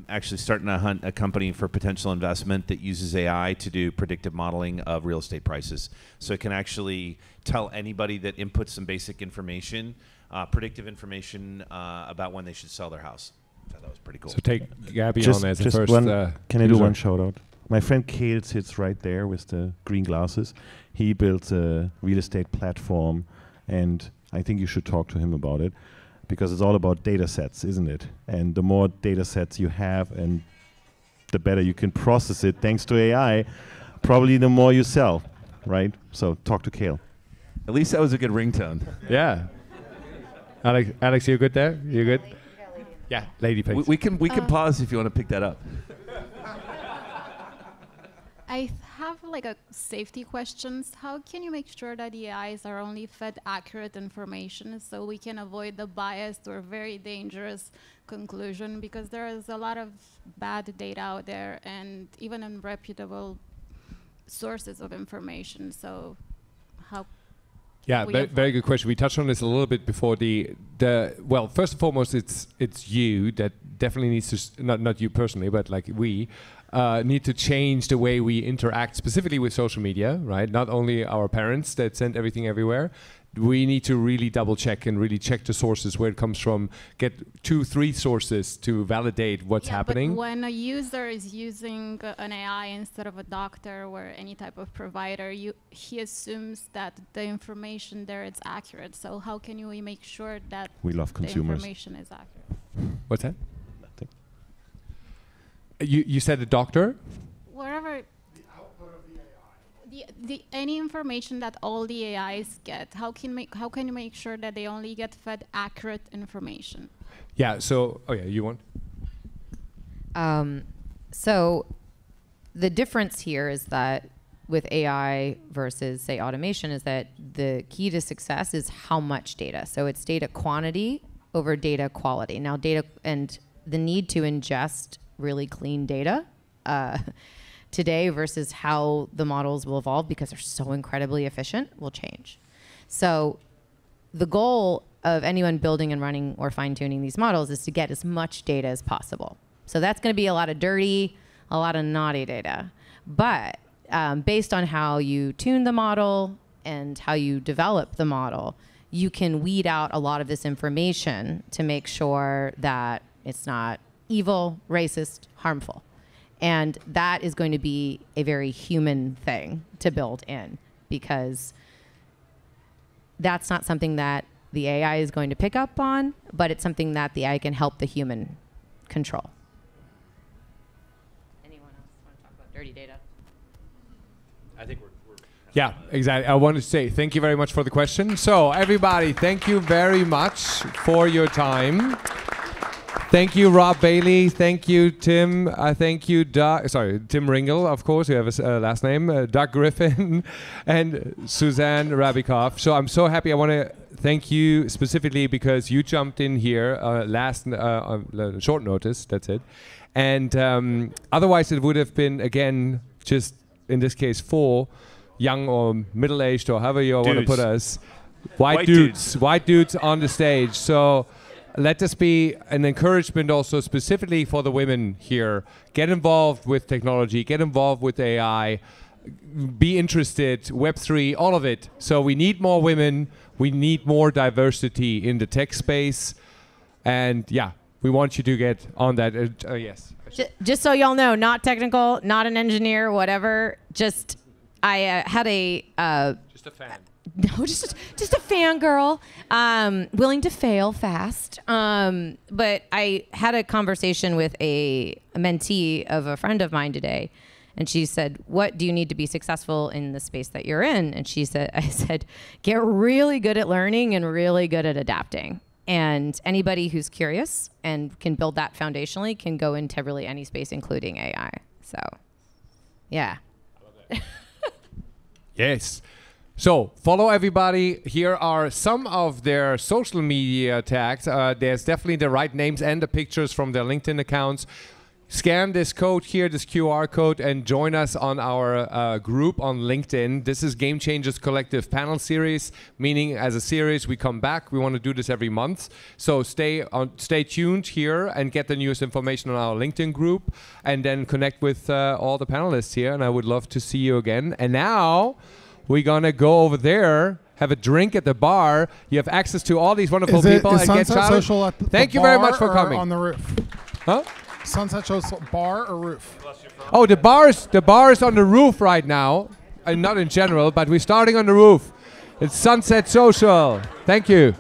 actually starting to hunt a company for potential investment that uses AI to do predictive modeling of real estate prices. So it can actually tell anybody that inputs some basic information, predictive information about when they should sell their house. So that was pretty cool. So take Gabby on as the first. Can I do one shout out? My friend Kale sits right there with the green glasses. He built a real estate platform, and I think you should talk to him about it, because it's all about data sets, isn't it? And the more data sets you have and the better you can process it thanks to AI, probably the more you sell, right? So talk to Kale. At least that was a good ringtone. Yeah. Alex, you good there? You good? Yeah, lady, please. We can pause if you want to pick that up. I have like a safety questions. How can you make sure that the AIs are only fed accurate information so we can avoid the biased or very dangerous conclusion? Because there is a lot of bad data out there and even unreputable sources of information. So how? Yeah, very good question. We touched on this a little bit before well, first and foremost, it's you that definitely needs to, not you personally, but like we, need to change the way we interact specifically with social media, right? Not only our parents that send everything everywhere. We need to really double check and really check the sources where it comes from, get 2-3 sources to validate what's happening. But when a user is using an AI instead of a doctor or any type of provider, he assumes that the information there is accurate. So how can we make sure that we love consumers. The information is accurate? What's that? Nothing. You said a doctor? Wherever. Any information that all the AIs get, how can you make sure that they only get fed accurate information? Yeah. So, you want? So, the difference here is that with AI versus, say, automation, is that the key to success is how much data. So it's data quantity over data quality. Now, data and the need to ingest really clean data. Today versus how the models will evolve, because they're so incredibly efficient, will change. So the goal of anyone building and running or fine-tuning these models is to get as much data as possible. So that's going to be a lot of dirty, a lot of naughty data. But based on how you tune the model and how you develop the model, you can weed out a lot of this information to make sure that it's not evil, racist, harmful. And that is going to be a very human thing to build in, because that's not something that the AI is going to pick up on, but it's something that the AI can help the human control. Anyone else want to talk about dirty data? I think Yeah, exactly. I wanted to say thank you very much for the question. So everybody, thank you very much for your time. Thank you, Rob Bailey. Thank you, Tim. Thank you, Tim Ringel, of course, you have his last name. Doug Griffin and Suzanne Rabicoff. So I'm so happy. I want to thank you specifically because you jumped in here on short notice. That's it. And otherwise, it would have been, again, just in this case, 4 young or middle-aged or however you want to put us, white dudes on the stage. So let this be an encouragement also specifically for the women here. Get involved with technology, get involved with AI, be interested, Web3, all of it. So we need more women, we need more diversity in the tech space. And yeah, we want you to get on that. Yes. Just so y'all know, not technical, not an engineer, whatever. Just I had a just a fan. No, just a fangirl, willing to fail fast. But I had a conversation with a mentee of a friend of mine today, and she said, "What do you need to be successful in the space that you're in?" And I said, "Get really good at learning and really good at adapting." And anybody who's curious and can build that foundationally can go into really any space, including AI. So, yeah. Yes. So follow everybody. Here are some of their social media tags. There's definitely the right names and the pictures from their LinkedIn accounts. Scan this code here, this QR code, and join us on our group on LinkedIn. This is Game Changers Collective Panel Series, meaning as a series we come back. We want to do this every month. So stay tuned here and get the newest information on our LinkedIn group, and then connect with all the panelists here. And I would love to see you again. And now we're going to go over there, have a drink at the bar. You have access to all these wonderful people. Is Sunset Social at Thank you very much for coming. On the roof? Huh? Sunset Social bar or roof? Oh, the bar is on the roof right now, and not in general, but we're starting on the roof. It's Sunset Social. Thank you.